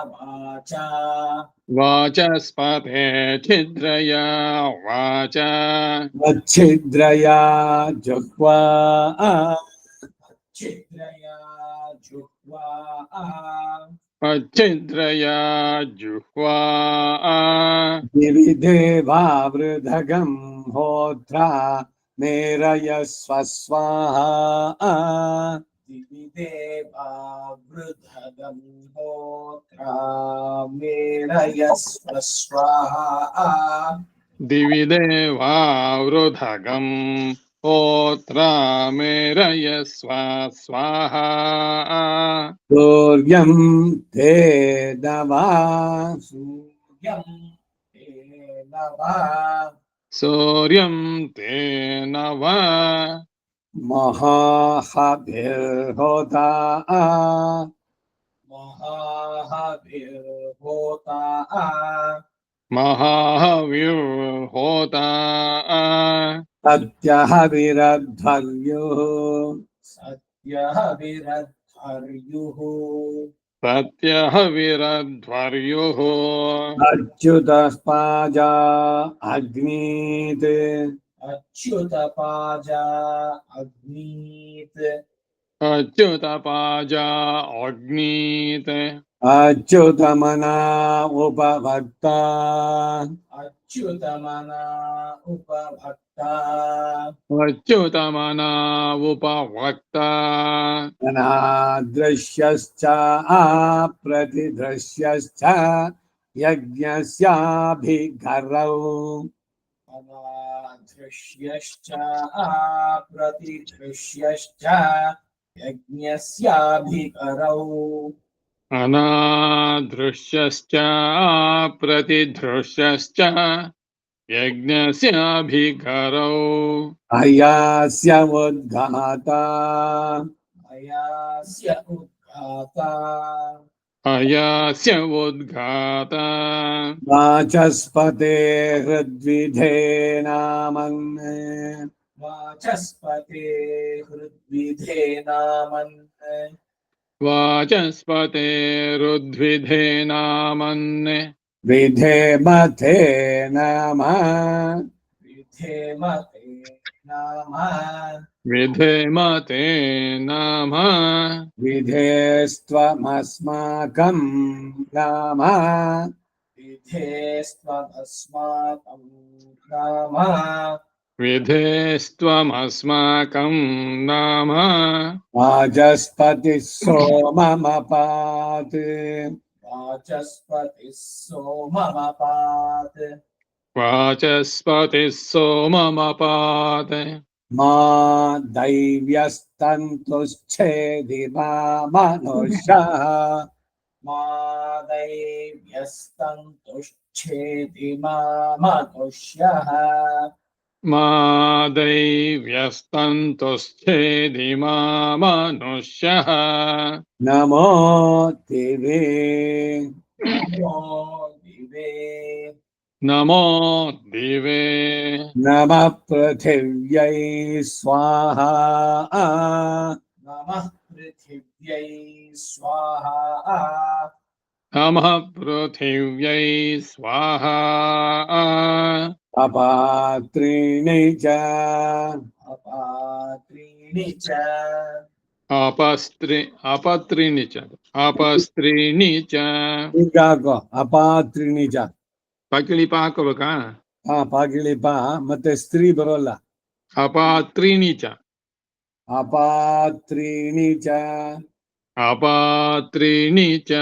वाचा वाचस्पते छिद्रया वाचा वच्छिद्रया जुह्वा छिद्रया जुह्वा अच्छिद्रया जुह्वा दिवि देवावृधगं होत्रा मेरयस्व स्वाहा दिवि देवावृधगं होत्रा मेरयस्व स्वाहा दिवि देवावृधगं होत्रा मेरयस्व स्वाहा सूर्यं ते दवा सूर्यं ते नवा सूर्यं ते नव महाहविर्होता महाहविर्होता महाहविर्होता सत्यहविरध्वर्युः सत्यहविरध्वर्युः सत्यहविरध्वर्युः अच्युतस्पाजा अग्नीत् अच्युतपाजा अग्नीत् अच्युतपाजा अग्नीत् अच्युतमना उपभक्ता अच्युतमना उपभक्ता अच्युतमना उपभक्ता अनादृश्यश्च अप्रतिदृश्यश्च यज्ञस्याभिघरौ अनादृश्यश्च अप्रतिदृश्यश्च यज्ञस्याभिकरौ अनादृश्यश्च प्रतिदृश्यश्च यज्ञस्याभिकरौ अयास्य उद्घाता अयास्य उद्घाता अयास्य उद्घाता वाचस्पते हृद्विधेनामन् वाचस्पते हृद्विधे नामन् वाचस्पते रुद्विधेनामन् विधेमथे नमः विधेमते नाम विधेमते नमः विधेस्त्वमस्माकं नाम विधेस्त्वमस्माकं नाम विधेस्त्वमस्माकं नाम वाचस्पतिः सोममपात् वाचस्पतिः सोममपात् वाचस्पतिः सोममपात् मा दैव्यस्तन्तुश्चेदि मा मनुष्यः मा दैव्यस्तन्तुच्छेति मा मनुष्यः मा दैव्यस्तन्तुश्चेदि मा मनुष्यः नमो दिवे नमो दिवे नमो दिवे नमः पृथिव्यै स्वाहा नमः पृथिव्यै स्वाहा नमः पृथिव्यै स्वाहा अपात्रीणि च अपात्रीणि च अपत्रीणि च अपस्त्रीणि च ಹೀಗಾಕೋ ಅಪಾತ್ರಿಣಿ ಚ ಪಕಿಳಿಪ ಹಾಕೋಬೇಕಾ ಪಾಕಿಳಿಪ ಮತ್ತೆ ಸ್ತ್ರೀ ಬರೋಲ್ಲ ಅಪಾತ್ರೀಣಿ ಚ ಅಪಾತ್ರೀಣಿ ಚ ಅಪಾತ್ರೀಣಿ ಚ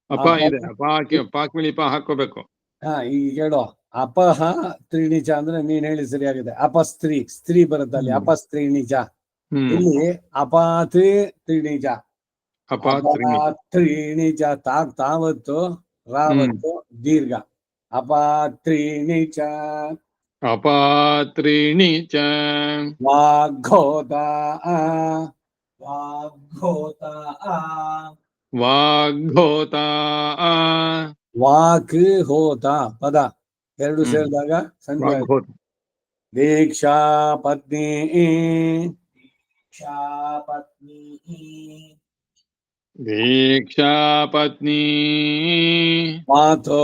ಅಪ ಇದೆ ಪಾಕಿಳಿಪ ಹಾಕೋಬೇಕು ಈಗ ಹೇಳೋ ಅಪಹ ತ್ರೀಣಿ ಚ ಅಂದ್ರೆ ನೀನ್ ಹೇಳಿ ಸರಿಯಾಗಿದೆ ಅಪಸ್ತ್ರೀ ಸ್ತ್ರೀ ಬರುತ್ತೆ ಅಲ್ಲಿ ಅಪಸ್ತ್ರೀಣಿ ಚ ಇಲ್ಲಿ ಅಪಾತ್ ತ್ರೀಣಿ ಚ ಅಪಾತ್ರೀಣಿ ಚ ತಾವತ್ತು ರಾವತ್ತು ದೀರ್ಘ ಅಪಾತ್ರೀಣಿ ಚ ಅಪಾತ್ರೀಣಿ ಚ ವಾಗ್ಘೋತ वाग्घोत ವಾಗ್ಭೂತ ವಾಕ್ ಹೋತ ಪದ ಎರಡು ಸೇರಿದಾಗ ಸಂಜೆ ವಾಗ್ಭೂತ ದೀಕ್ಷಾ ಪತ್ನಿ पत्नी दीक्षा पत्नी ಮಾತೋ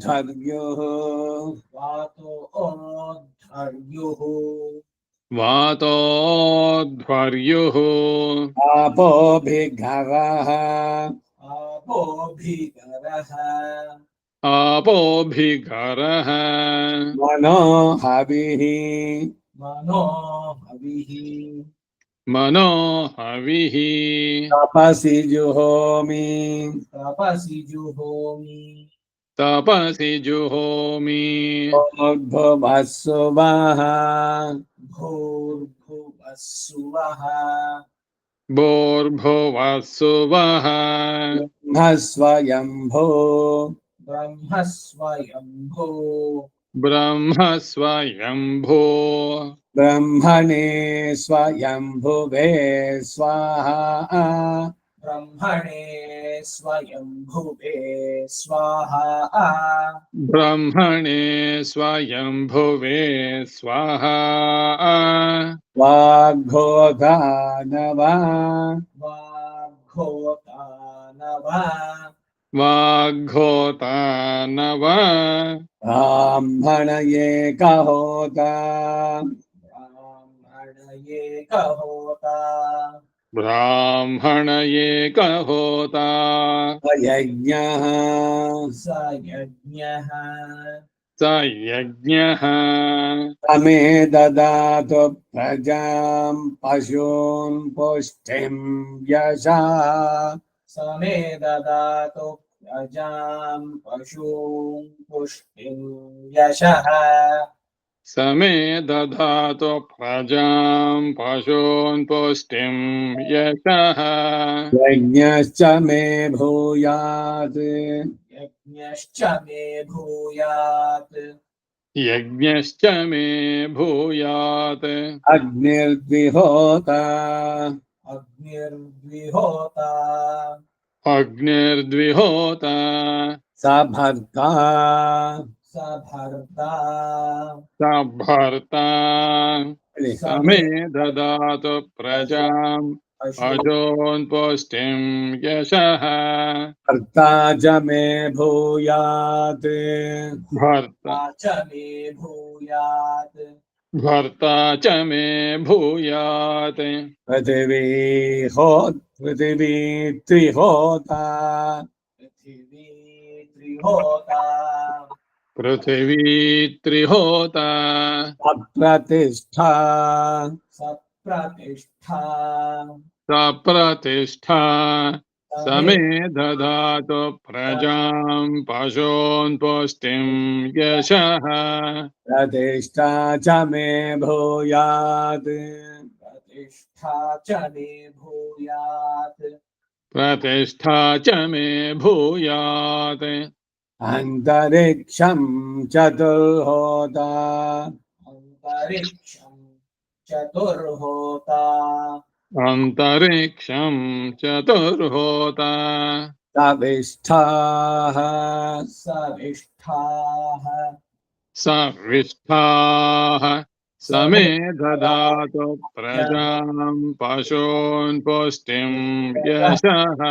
ಧರ್ಯೋ वातो ओद्धर्युः वातोऽध्वर्युः आपोभिघरः आपोभिगरः आपोऽभिघरः मनो हविः मनो हविः मनो हविः तपसि जुहोमि तपसि जुहोमि तपसि जुहोमि भुवस्सुवः भूर्भुवस्सुवः भूर्भुवः सुवः स्वयंभो ब्रह्म स्वयंभो ब्रह्म स्वयंभो ब्रह्मणे स्वयंभुवे स्वाहा ब्रह्मणे स्वयंभुवे स्वाहा ब्रह्मणे स्वयंभुवे स्वाहा वाग्भोधानव वाग्भोतानव वाग्घोतानव ब्राह्मणये कहोता ब्राह्मणये कहोता ब्राह्मणये कहोता यज्ञः स यज्ञः स यज्ञः तमे ददातु प्रजां पशून् पुष्टिं यशः समे ददातु प्रजां पशून् पुष्टिं यशः समे दधातु प्रजां पशून् पुष्टिं यशः यज्ञश्च मे भूयात् यज्ञश्च मे भूयात् यज्ञश्च मे भूयात् अग्निर्विहोता अग्निर्विहोता अग्निर्द्विहोता स भर्ता स भर्ता स भर्ता समे ददातु प्रजां पशून् पुष्टिं यशः भर्ता च मे भूयात् भर्ता च मे भूयात् भर्ता च मे भूयात् पृथिवी त्रिहोता पृथिवी त्रिहोता पृथिवी त्रिहोता अप्रतिष्ठा सप्रतिष्ठा सप्रतिष्ठा समे ददातु प्रजां पशून् पुष्टिं यशः प्रतिष्ठा च मे भूयात् प्रतिष्ठा च मे भूयात् प्रतिष्ठा च मे भूयात् अन्तरिक्षं चतुर्होता अन्तरिक्षं चतुर्होता अन्तरिक्षं चतुर्होता सविष्ठाः सविष्ठाः सविष्ठाः समे ददातु प्रजां पशून् पुष्टिं यशः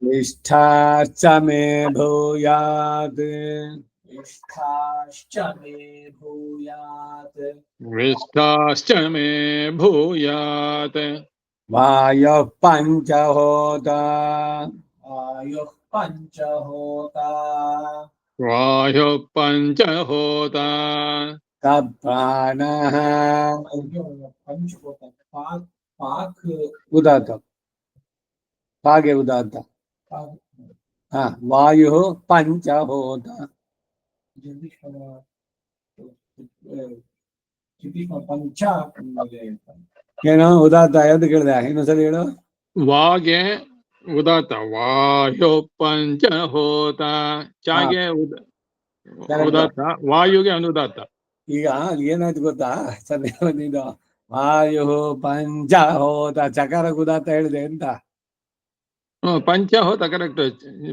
निष्ठाश्च मे भूयात् विष्ठाश्च मे भूयात् विष्ठाश्च मे भूयात् वायुः पञ्चहोता आयुः पञ्चहोता वायुः पञ्चहोता सप्राणः पञ्चहोता पाक् पाक् उदात पागे उदात हाँ वायुः पञ्चहोता ಪಂಚ ಏನು ಉದಾತ್ತ ಯಾವ್ದು ಕೇಳಿದೆ ಇನ್ನೊಂದ್ಸರಿ ಹೇಳು ವಾಗೆ ಉದಾತ್ತ ವಾಯು ಪಂಚಹೋತ ಚಾಗೆ ಉದಾತ್ತ ವಾಯುಗೆ ಅನುದಾತ್ತ ಈಗ ಅಲ್ಲಿ ಏನಾಯ್ತು ಗೊತ್ತಾ ಸರಿ ಇದು ವಾಯು ಪಂಚಹೋತ ಚಕಾರ ಉದಾತ್ತ ಹೇಳಿದೆ ಅಂತ ಪಂಚಹೋತ ಕರೆಕ್ಟ್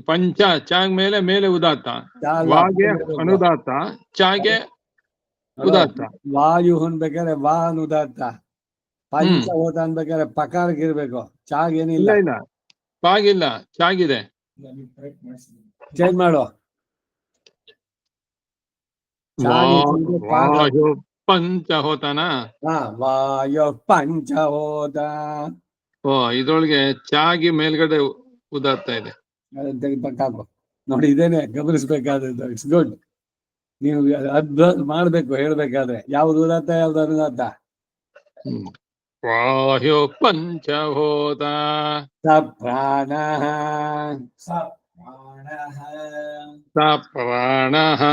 ಪಂಚ ಚಾಗ್ ಮೇಲೆ ಮೇಲೆ ಉದಾತ್ತ ವಾಗೆ ಅನುದಾತ್ತ ಚಾಗೆ ಉದಾತ್ತ ವಾಯು ಅನ್ಬೇಕಾದ್ರೆ ವಾ ಅನುದಾತ್ತ ಪಂಚಹೋತ ಅನ್ಬೇಕಾದ್ರೆ ಪಕಾರಕ್ಕೆ ಇರ್ಬೇಕು ಚಾಗ್ ಏನಿಲ್ಲ ಇಲ್ಲ ಪಾಗಿಲ್ಲ ಚಾಗಿದೆ ಚೇಂಜ್ ಮಾಡು ವಾಯು ಪಂಚಹೋತನ. ವಾಯು ಪಂಚಹೋತ. ಓ, ಇದ್ರೊಳಗೆ ಚಾಗಿ ಮೇಲ್ಗಡೆ ಉದಾರ್ತಾ ಇದೆ. ಅದನ್ನ ತೆಗಿಬೇಕಾಗು ನೋಡಿ, ಇದೇನೆ ಗಮನಿಸ್ಬೇಕಾದದ್ದು. It's good. ನೀವು ಅದ್ ಮಾಡ್ಬೇಕು ಹೇಳ್ಬೇಕಾದ್ರೆ ಯಾವ್ದು ಉದಾತ್ತ ಯಾವ್ದು ಅನುದಾತ್ತ. ವಾಯು ಪಂಚಹೋತ ಸ ಪ್ರಾಣ ಸ ಪ್ರಾಣಃ ಸ ಪ್ರಾಣಃ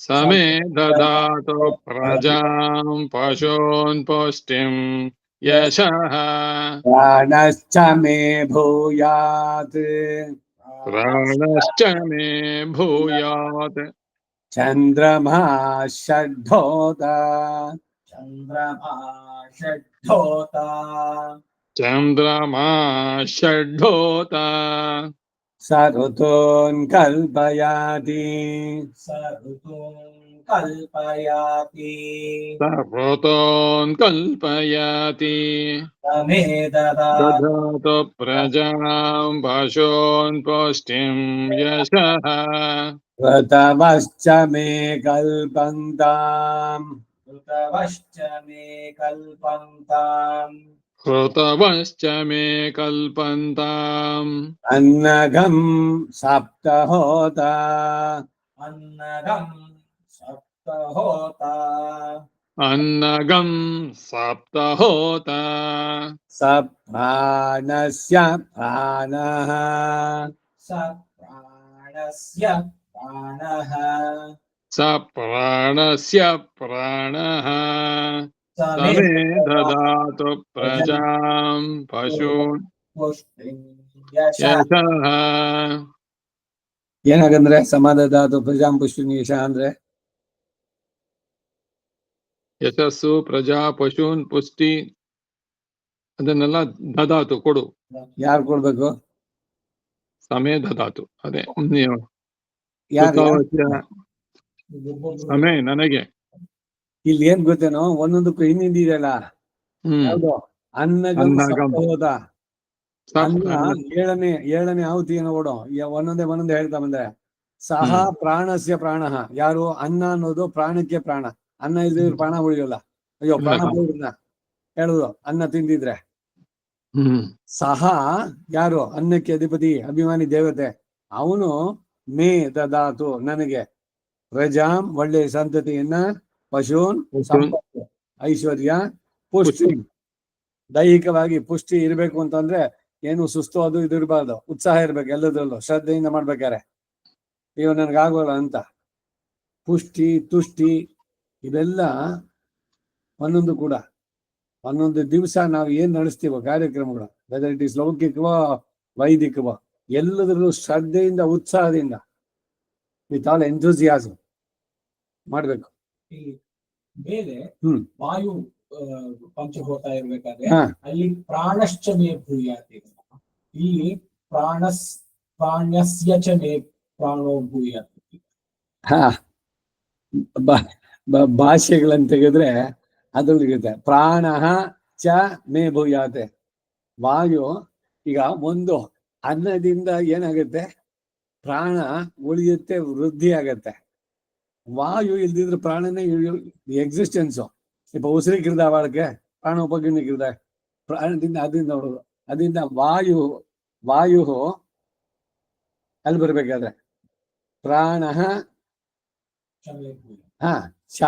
ಸಮೇ ದದಾತು ಪ್ರಜಾಂ ಪಶೂನ್ ಪುಷ್ಟಿಂ ಯಶಃ. ಪ್ರಾಣಶ್ಚ ಮೇ ಭೂಯಾತ್ ಪ್ರಾಣಶ್ಚ ಮೇ ಭೂಯಾತ್ ಚಂದ್ರಮಾ ಷಡ್ಢೋತ. ಚಂದ್ರಮಾ ಷಡ್ಢೋತ ಚಂದ್ರಮಾ ಷಡ್ಢೋತ ಸ ಋತೂನ್ ಕಲ್ಪಯಾತಿ. ಸ ಋತುಂ ಕಲ್ಪಯಾತಿ ಸರ್ವತೋನ್ ಕಲ್ಪಯಾತಿ. ಸಮೇ ದದಾತು ದದಾತು ಪ್ರಜಾಂ ಪಶೂನ್ ಪುಷ್ಟಿಂ ಯಶಃ. ಋತವಶ್ಚ ಮೇ ಕಲ್ಪಂತಾಂ. ಋತವಶ್ಚ ಮೇ ಕಲ್ಪಂತಾಂ ಋತವಶ್ಚ ಮೇ ಕಲ್ಪಂತಾಂ. ಅನ್ನಗಂ ಸಪ್ತಹೋತ. ಅನ್ನಗಂ ಸಪ್ತಹೋತ ಅನ್ನಗಂ ಸಪ್ತಹೋತ ಸ ಪ್ರಾಣಸ್ಯ ಪ್ರಾಣಃ. ಸ ಪ್ರಾಣಸ್ಯ ಪ್ರಾಣಃ ಸ ಪ್ರಾಣಸ್ಯ ಪ್ರಾಣಃ. ಸಮೇ ಸಮೇ ದದಾತು ಪ್ರಜಾಂ ಪಶೂನ್ ಪುಷ್ಟಿಂ ಯಶಃ. ಯಶಃ. ಏನಾಗಂದ್ರೆ ಸಮಾಧಾತು ಪ್ರಜಾಂ ಪುಷ್ಟಿಂ ಯಶ ಅಂದ್ರೆ ಯಶಸ್ಸು, ಪ್ರಜಾ, ಪಶೂನ್, ಪುಷ್ಟಿ, ಅದನ್ನೆಲ್ಲ ದದಾತು ಕೊಡು. ಯಾರು ಕೊಡ್ಬೇಕು? ಸಮೇ ದದಾತು. ಅದೇ ನೀವು ಯಾರು? ಸಮೇ ನನಗೆ. ಇಲ್ಲಿ ಏನ್ ಗೊತ್ತೇನೋ, ಒಂದೊಂದಕ್ಕೂ ಹಿಂದಿದೆಯಲ್ಲ. ಯಾವ್ದು? ಅನ್ನಗಂ ಅನ್ನಗಂ. ಸಪ್ತಹೋತ. ಅನ್ನ ಅನ್ನ. ಏಳನೇ ಆಹುತಿಯನ್ನು ಓಡೋ ಒಂದೊಂದೇ ಹೇಳ್ತಾ ಬಂದ್ರೆ ಸಹ ಪ್ರಾಣಸ್ಯ ಪ್ರಾಣಃ. ಯಾರು? ಅನ್ನ ಅನ್ನೋದು ಪ್ರಾಣಕ್ಕೆ ಪ್ರಾಣ. ಅನ್ನ ಇಲ್ದಿದ್ರೆ ಪ್ರಾಣ ಉಳಿಯೋಲ್ಲ. ಅಯ್ಯೋ ಪ್ರಾಣ ಹೋಗ್ಬಿಡ್ನ ಹೇಳುದು ಅನ್ನ ತಿಂದಿದ್ರೆ. ಸಹ ಯಾರು? ಅನ್ನಕ್ಕೆ ಅಧಿಪತಿ, ಅಭಿಮಾನಿ ದೇವತೆ. ಅವನು ಮೇ ದದಾತು ನನಗೆ ಪ್ರಜಾಂ ಒಳ್ಳೆ ಸಂತತಿಯನ್ನ, ಪಶೂನ್ ಸಂಪತ್ತು, ಐಶ್ವರ್ಯ, ಪುಷ್ಟಿ. ದೈಹಿಕವಾಗಿ ಪುಷ್ಟಿ ಇರ್ಬೇಕು ಅಂತಂದ್ರೆ ಏನು ಸುಸ್ತು ಅದು ಇದು ಇರಬಾರ್ದು, ಉತ್ಸಾಹ ಇರ್ಬೇಕು ಎಲ್ಲದರಲ್ಲೂ, ಶ್ರದ್ಧೆಯಿಂದ ಮಾಡ್ಬೇಕಾರೆ. ಇವ ನನ್ಗಾಗೋಲ್ಲ ಅಂತ. ಪುಷ್ಟಿ ತುಷ್ಟಿ ಇವೆಲ್ಲ ಒಂದೊಂದು ಕೂಡ ಒಂದೊಂದು ದಿವಸ ನಾವು ಏನ್ ನಡೆಸ್ತೀವೋ ಕಾರ್ಯಕ್ರಮಗಳು, ವೆದರ್ ಇಟ್ ಇಸ್ ಲೌಕಿಕವೋ ವೈದಿಕವೋ, ಎಲ್ಲದರಲ್ಲೂ ಶ್ರದ್ಧೆಯಿಂದ ಉತ್ಸಾಹದಿಂದ ವಿತ್ ಆಲ್ ಎಂಥೂಸಿಯಾಸಮ್ ಮಾಡ್ಬೇಕು. ಈ ಮೇಲೆ ಹ್ಮ್. ವಾಯು ಪಂಚಭೂತ ಇರ್ಬೇಕಾದ್ರೆ ಹಾ. ಅಲ್ಲಿ ಪ್ರಾಣಶ್ಚ ಮೇ ಭೂಯಾತ್ ಇದೆ. ಇಲ್ಲಿ ಪ್ರಾಣ್ಯಸ್ಯ ಚ ಮೇ ಪ್ರಾಣೋ ಭೂಯಾತ್. ಹಾ, ಭಾಷೆಗಳನ್ನ ತೆಗೆದ್ರೆ ಅದ್ರೊಳಗಿರುತ್ತೆ ಪ್ರಾಣ ಚ ಮೇ ಭೂಯಾತೆ. ವಾಯು ಈಗ ಒಂದು ಅನ್ನದಿಂದ ಏನಾಗುತ್ತೆ, ಪ್ರಾಣ ಉಳಿಯುತ್ತೆ, ವೃದ್ಧಿ ಆಗತ್ತೆ. ವಾಯು ಇಲ್ದಿದ್ರೆ ಪ್ರಾಣನೇ ಎಕ್ಸಿಸ್ಟೆನ್ಸು. ಇಪ್ಪ ಉಸಿರಿಗಿರ್ದ ಅವಳಿಗೆ ಪ್ರಾಣ ಉಪಗಿರ್ದ ಪ್ರಾಣದಿಂದ ಅದರಿಂದ ನೋಡೋದು. ಅದರಿಂದ ವಾಯು ಅಲ್ಲಿ ಬರ್ಬೇಕಾದ್ರೆ ಪ್ರಾಣ ಹಾ ಚ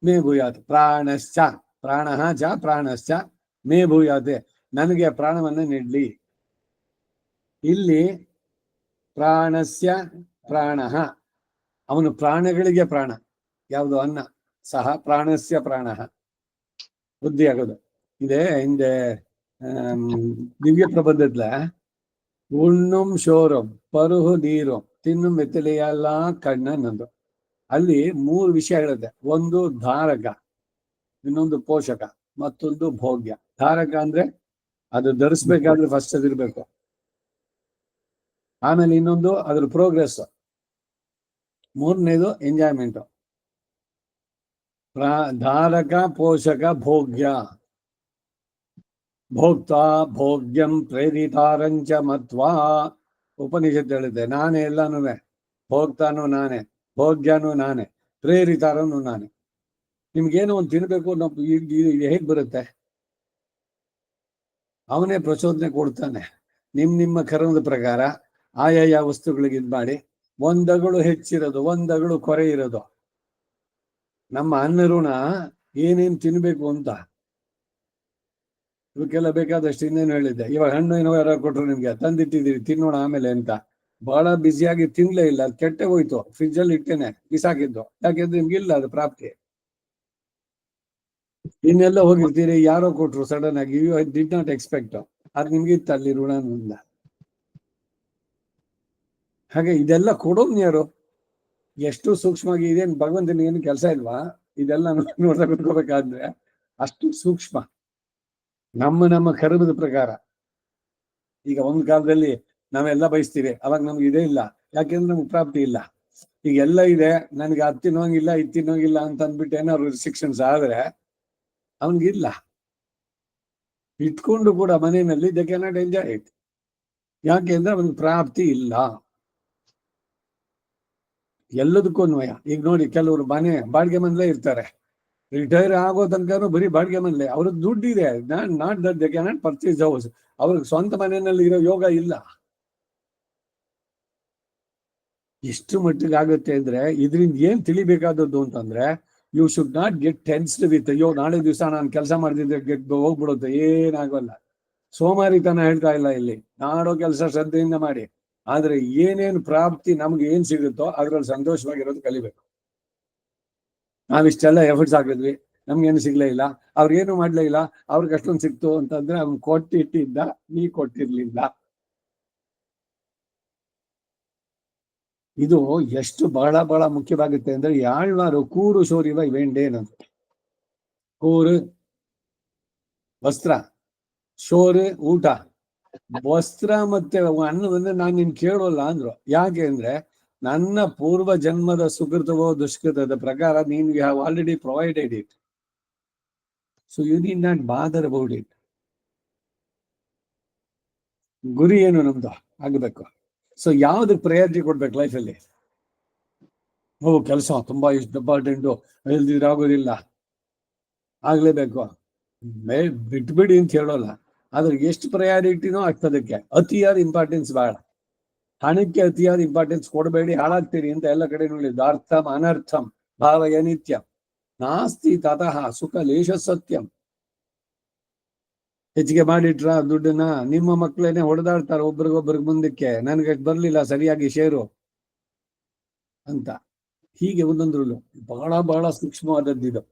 ಮೇ ಭೂಯಾತ್. ಪ್ರಾಣಶ್ಚ ಪ್ರಾಣ ಚ ಪ್ರಾಣಶ್ಚ ಮೇ ಭೂಯಾತೆ, ನನಗೆ ಪ್ರಾಣವನ್ನ ನೀಡ್ಲಿ. ಇಲ್ಲಿ ಪ್ರಾಣಸ್ಯ ಪ್ರಾಣ, ಅವನು ಪ್ರಾಣಗಳಿಗೆ ಪ್ರಾಣ. ಯಾವುದು? ಅನ್ನ. ಸಹ ಪ್ರಾಣಸ್ಯ ಪ್ರಾಣ ಬುದ್ಧಿ ಆಗೋದು ಇದೆ. ಹಿಂದೆ ದಿವ್ಯ ಪ್ರಬಂಧத்துல ಉಣ್ಣುಂ ಶೋರಂ ಪರುಹು ನೀರು ತಿನ್ನುಂ ವೆತ್ತಲೆಯಲ್ಲ ಕಣ್ಣನ್ನೊಂದು. ಅಲ್ಲಿ 3 ವಿಷಯ ಹೇಳುತ್ತೆ. ಒಂದು ಧಾರಕ, ಇನ್ನೊಂದು ಪೋಷಕ, ಮತ್ತೊಂದು ಭೋಗ್ಯ. ಧಾರಕ ಅಂದ್ರೆ ಅದು ಧರಿಸ್ಬೇಕಾದ್ರೆ ಫಸ್ಟ್ ಅದಿರ್ಬೇಕು. ಆಮೇಲೆ ಇನ್ನೊಂದು ಅದ್ರ ಪ್ರೋಗ್ರೆಸ್, ಮೂರನೇದು ಎಂಜಾಯ್ಮೆಂಟ್. ಧಾರಕ, ಪೋಷಕ, ಭೋಗ್ಯ. ಭೋಕ್ತ ಭೋಗ್ಯಂ ಪ್ರೇರಿತಾರಂಚ ಮತ್ವಾ. ಉಪನಿಷತ್ತು ಹೇಳಿದೆ ನಾನೇ ಎಲ್ಲಾನು, ಭೋಕ್ತಾನು ನಾನೇ, ಭೋಗ್ಯನೂ ನಾನೇ, ಪ್ರೇರಿತಾರನು ನಾನೇ. ನಿಮ್ಗೇನೋ ಒಂದು ತಿನ್ಬೇಕು ಹೇಗ್ ಬರುತ್ತೆ? ಅವನೇ ಪ್ರಚೋದನೆ ಕೊಡ್ತಾನೆ. ನಿಮ್ಮ ಕರ್ಮದ ಪ್ರಕಾರ ಆಯಾ ವಸ್ತುಗಳಿಗೆ ಇದ್ ಮಾಡಿ, ಒಂದಗಳು ಹೆಚ್ಚಿರೋದು, ಒಂದಗಳು ಕೊರೆ ಇರೋದು. ನಮ್ಮ ಅನ್ನ ಋಣ ಏನೇನ್ ತಿನ್ಬೇಕು ಅಂತ ಇವಕ್ಕೆಲ್ಲ ಬೇಕಾದಷ್ಟು. ಇನ್ನೇನು ಹೇಳಿದ್ದೆ, ಇವಾಗ ಹಣ್ಣು ಏನೋ ಯಾರು ಕೊಟ್ರು ನಿಮ್ಗೆ ತಂದಿಟ್ಟಿದ್ದೀರಿ ತಿನ್ನೋಣ ಆಮೇಲೆ ಅಂತ, ಬಹಳ ಬ್ಯುಸಿಯಾಗಿ ತಿನ್ಲೇ ಇಲ್ಲ, ಅದು ಕೆಟ್ಟೆ ಹೋಯ್ತು, ಫ್ರಿಜ್ ಅಲ್ಲಿ ಇಟ್ಟೇನೆ ಬಿಸಾಕಿದ್ದು. ಯಾಕೆಂದ್ರೆ ನಿಮ್ಗೆ ಇಲ್ಲ ಅದು ಪ್ರಾಪ್ತಿ. ಇನ್ನೆಲ್ಲ ಹೋಗಿರ್ತೀರಿ, ಯಾರೋ ಕೊಟ್ರು ಸಡನ್ ಆಗಿ, you I did not expect, ಅದು ನಿಮ್ಗಿತ್ತು ಅಲ್ಲಿ ಋಣನಿಂದ. ಹಾಗೆ ಇದೆಲ್ಲ ಕೊಡೋನ್ ಯಾರು? ಎಷ್ಟು ಸೂಕ್ಷ್ಮವಾಗಿ ಇದೇನು ಭಗವಂತನ ಏನು ಕೆಲಸ ಇಲ್ವಾ ಇದೆಲ್ಲ ನೋಡ್ತಾ ಕುತ್ಕೋಬೇಕಾದ್ರೆ? ಅಷ್ಟು ಸೂಕ್ಷ್ಮ ನಮ್ಮ ಕರ್ಮದ ಪ್ರಕಾರ. ಈಗ ಒಂದ್ ಕಾಲದಲ್ಲಿ ನಾವೆಲ್ಲ ಬಯಸ್ತೀವಿ, ಅವಾಗ ನಮ್ಗೆ ಇದೇ ಇಲ್ಲ, ಯಾಕೆಂದ್ರೆ ನಮ್ಗೆ ಪ್ರಾಪ್ತಿ ಇಲ್ಲ. ಈಗ ಎಲ್ಲ ಇದೆ, ನನ್ಗೆ ಅದು ತಿನ್ನೋಂಗಿಲ್ಲ ಇದು ತಿನ್ನೋಂಗಿಲ್ಲ ಅಂತ ಅಂದ್ಬಿಟ್ಟು ಏನಾದ್ರು ರಿಸ್ಟ್ರಿಕ್ಷನ್ಸ್ ಆದ್ರೆ ಅವನ್ಗಿಲ್ಲ. ಇಟ್ಕೊಂಡು ಕೂಡ ಮನೆಯಲ್ಲಿ ದೇ ಕ್ಯಾನಾಟ್ ಎಂಜಾಯ್ ಇಟ್, ಯಾಕೆಂದ್ರೆ ಅವನಿಗೆ ಪ್ರಾಪ್ತಿ ಇಲ್ಲ. ಎಲ್ಲದಕ್ಕೂ ಅನ್ವಯ. ಈಗ ನೋಡಿ, ಕೆಲವರು ಮನೆ ಬಾಡಿಗೆ ಮನೇಲೇ ಇರ್ತಾರೆ, ರಿಟೈರ್ ಆಗೋ ತನಕ ಬರೀ ಬಾಡಿಗೆ ಮನೇಲೆ. ಅವ್ರಿಗೆ ದುಡ್ಡಿದೆ, not that they cannot purchase house. ಅವ್ರಿಗೆ ಸ್ವಂತ ಮನೆಯಲ್ಲಿ ಇರೋ ಯೋಗ ಇಲ್ಲ. ಎಷ್ಟು ಮಟ್ಟಿಗೆ ಆಗುತ್ತೆ ಅಂದ್ರೆ, ಇದರಿಂದ ಏನ್ ತಿಳಿಬೇಕಾದದ್ದು ಅಂತಂದ್ರೆ, you should not get tensed with ಅಯ್ಯೋ ನಾಳೆ ದಿವಸ ನಾನು ಕೆಲಸ ಮಾಡ್ತಿದ್ದೆ ಹೋಗ್ಬಿಡುತ್ತೆ. ಏನಾಗಲ್ಲ. ಸೋಮಾರಿತನ ಹೇಳ್ತಾ ಇಲ್ಲ ಇಲ್ಲಿ, ಮಾಡೋ ಕೆಲಸ ಶ್ರದ್ಧೆಯಿಂದ ಮಾಡಿ. ಆದ್ರೆ ಏನೇನು ಪ್ರಾಪ್ತಿ ನಮ್ಗೆ ಏನ್ ಸಿಗುತ್ತೋ ಅದ್ರಲ್ಲಿ ಸಂತೋಷವಾಗಿರೋದು ಕಲಿಬೇಕು. ನಾವಿಷ್ಟೆಲ್ಲ ಎಫರ್ಟ್ಸ್ ಹಾಕಿದ್ವಿ, ನಮ್ಗೇನು ಸಿಗ್ಲೇ ಇಲ್ಲ, ಅವ್ರಿಗೇನು ಮಾಡ್ಲೇ ಇಲ್ಲ, ಅವ್ರಿಗೆ ಅಷ್ಟೊಂದು ಸಿಕ್ತು ಅಂತಂದ್ರೆ ಅವ್ನು ಕೊಟ್ಟಿಟ್ಟಿದ್ದ, ನೀ ಕೊಟ್ಟಿರ್ಲಿಲ್ಲ. ಇದು ಎಷ್ಟು ಬಹಳ ಬಹಳ ಮುಖ್ಯವಾಗುತ್ತೆ ಅಂದ್ರೆ, ಯಾಳ್ವಾರು ಕೂರು ಶೋರಿವ ವೇಂಡೇನಂತ. ಕೂರು ವಸ್ತ್ರ, ಶೋರು ಊಟ. ವಸ್ತ್ರ ಮತ್ತೆ ಅನ್ನವಂದ್ರೆ ನಾನು ನಿನ್ ಕೇಳೋಲ್ಲ ಅಂದ್ರು. ಯಾಕೆ ಅಂದ್ರೆ, ನನ್ನ ಪೂರ್ವ ಜನ್ಮದ ಸುಕೃತವೋ ದುಷ್ಕೃತದ ಪ್ರಕಾರ ನೀನು you have already provided it, so you need not bother about it. ಗುರಿ ಏನು ನಮ್ದು ಆಗ್ಬೇಕು. ಸೊ ಯಾವ್ದಕ್ಕೆ ಪ್ರಯಾರಿಟಿ ಕೊಡ್ಬೇಕು ಲೈಫಲ್ಲಿ? ಕೆಲಸ ತುಂಬಾ ಇಷ್ಟು ಇಂಪಾರ್ಟೆಂಟು, ಇಲ್ದಿದ್ರೆ ಆಗೋದಿಲ್ಲ, ಆಗ್ಲೇಬೇಕು, ಬಿಟ್ಬಿಡಿ ಅಂತ ಹೇಳೋಲ್ಲ. ಆದ್ರೆ ಎಷ್ಟು ಪ್ರಯಾರಿಟಿನೋ ಆಗ್ತದಕ್ಕೆ. ಅತಿಯಾದ ಇಂಪಾರ್ಟೆನ್ಸ್ ಬೇಡ. ಹಣಕ್ಕೆ ಅತಿಯಾದ ಇಂಪಾರ್ಟೆನ್ಸ್ ಕೊಡಬೇಡಿ, ಹಾಳಾಗ್ತೀರಿ ಅಂತ ಎಲ್ಲ ಕಡೆ ನೋಡಿದ್ದು. ಅರ್ಥಂ ಅನರ್ಥಂ ಭಾವಯ ನಿತ್ಯಂ ನಾಸ್ತಿ ತತಃ ಸುಖ ಲೇಷ ಸತ್ಯಂ. ಹೆಚ್ಚಿಗೆ ಮಾಡಿಟ್ರ ದುಡ್ಡನ್ನ ನಿಮ್ಮ ಮಕ್ಕಳೇನೆ ಹೊಡೆದಾಡ್ತಾರೆ ಒಬ್ರಿಗೊಬ್ರಿಗೆ ಮುಂದಕ್ಕೆ, ನನ್ಗೆ ಬರ್ಲಿಲ್ಲ ಸರಿಯಾಗಿ ಶೇರು ಅಂತ. ಹೀಗೆ ಒಂದೊಂದ್ರಲ್ಲೂ ಬಹಳ ಬಹಳ ಸೂಕ್ಷ್ಮವಾದದ್ದಿದು.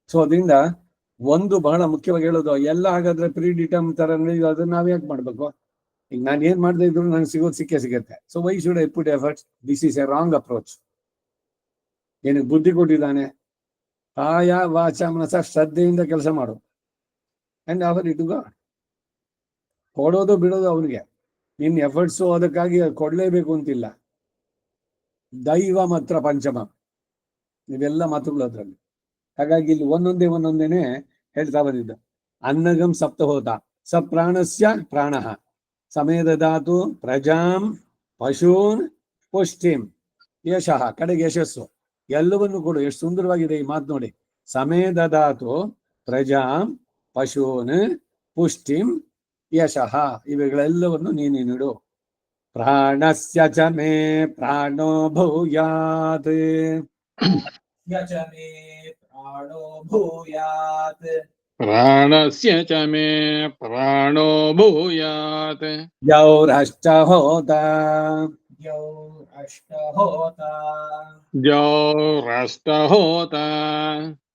ಸೊ ಅದರಿಂದ ಒಂದು ಬಹಳ ಮುಖ್ಯವಾಗಿ ಹೇಳೋದು, ಎಲ್ಲ ಹಾಗಾದ್ರೆ ಪ್ರೀ ಡಿಟರ್ಮ್ ತರ ಅದನ್ನ ನಾವ್ ಯಾಕೆ ಮಾಡ್ಬೇಕು? ಈಗ ನಾನು ಏನ್ ಮಾಡದೇ ಇದ್ರು ನಂಗೆ ಸಿಗೋದು ಸಿಗುತ್ತೆ. So why should I put efforts? This is A wrong approach. ಏನಕ್ಕೆ ಬುದ್ಧಿ ಕೊಟ್ಟಿದ್ದಾನೆ, ಕಾಯ ವಾಚ ಮನಸ ಶ್ರದ್ಧೆಯಿಂದ ಕೆಲಸ ಮಾಡು, ಅಂಡ್ ಅವರ್ ಇಟ್ ಗಾಡ್. ಕೊಡೋದು ಬಿಡೋದು ಅವನಿಗೆ, ನಿನ್ ಎಫರ್ಟ್ಸು ಅದಕ್ಕಾಗಿ ಕೊಡ್ಲೇಬೇಕು ಅಂತಿಲ್ಲ. ದೈವ ಮಾತ್ರ ಪಂಚಮ, ಇವೆಲ್ಲ ಮಾತುಗಳು ಅದ್ರಲ್ಲಿ. ಹಾಗಾಗಿ ಇಲ್ಲಿ ಒಂದೊಂದೇನೆ ಹೇಳ್ತಾ ಬಂದಿದ್ದು. ಅನ್ನಗಂ ಸಪ್ತಹೋತ ಸ ಪ್ರಾಣಸ್ಯ ಪ್ರಾಣ ಸಮೇದ ಧಾತು ಪ್ರಜಾಂ ಪಶೂನ್ ಪುಷ್ಟಿಂ ಯಶಃ, ಕಡೆಗೆ ಯಶಸ್ಸು. ಎಲ್ಲವನ್ನು ಕೊಡು. ಎಷ್ಟು ಸುಂದರವಾಗಿದೆ ಈ ಮಾತು ನೋಡಿ. ಸಮೇದ ಧಾತು ಪ್ರಜಾಂ ಪಶೂನ್ ಪುಷ್ಟಿಂ ಯಶಃ, ಇವುಗಳೆಲ್ಲವನ್ನು ನೀನು ನೀಡು. ಪ್ರಾಣಸ್ಯ ಚ ಮೇ ಪ್ರಾಣೋ ಭೂಯಾತ್, ಪ್ರಾಣೋ ಭೂಯಾತ್ ಪ್ರಾಣಸ್ಯ ಚ ಮೇ ಪ್ರಾಣೋ ಭೂಯಾತ್ ಯೌರಷ್ಟ ಹೋತ ಅಷ್ಟಹೋತ ಜೌರಷ್ಟ ಹೋತ.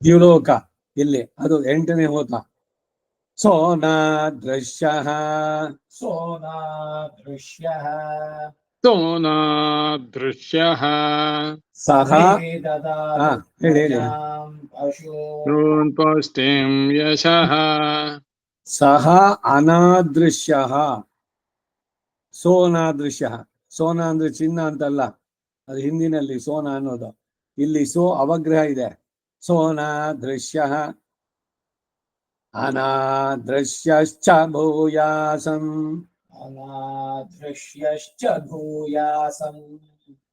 ದ್ಯುಲೋಕ ಇಲ್ಲಿ ಅದು 8ನೇ ಹೋತ. ಸೋನಾ ದೃಶ್ಯ ಸೋನಾ ದೃಶ್ಯ ಸೋನಾ ದೃಶ್ಯ ಸಹ ಹೇಳಿ ಶೂನ್ ಪುಷ್ಟಿಂ ಯಶಃ ಸಹ ಅನಾದೃಶ್ಯ. ಸೋನಾದೃಶ್ಯ, ಸೋನ ಅಂದ್ರೆ ಚಿನ್ನ ಅಂತಲ್ಲ, ಅದು ಹಿಂದಿನಲ್ಲಿ ಸೋನ ಅನ್ನೋದು. ಇಲ್ಲಿ ಸೋ ಅವಗ್ರಹ ಇದೆ. ಸೋನಾದೃಶ್ಯ ಅನಾದೃಶ್ಯಶ್ಚ ಭೂಯಾಸಂ, ಅನಾದೃಶ್ಯಶ್ಚ ಭೂಯಾಸಂ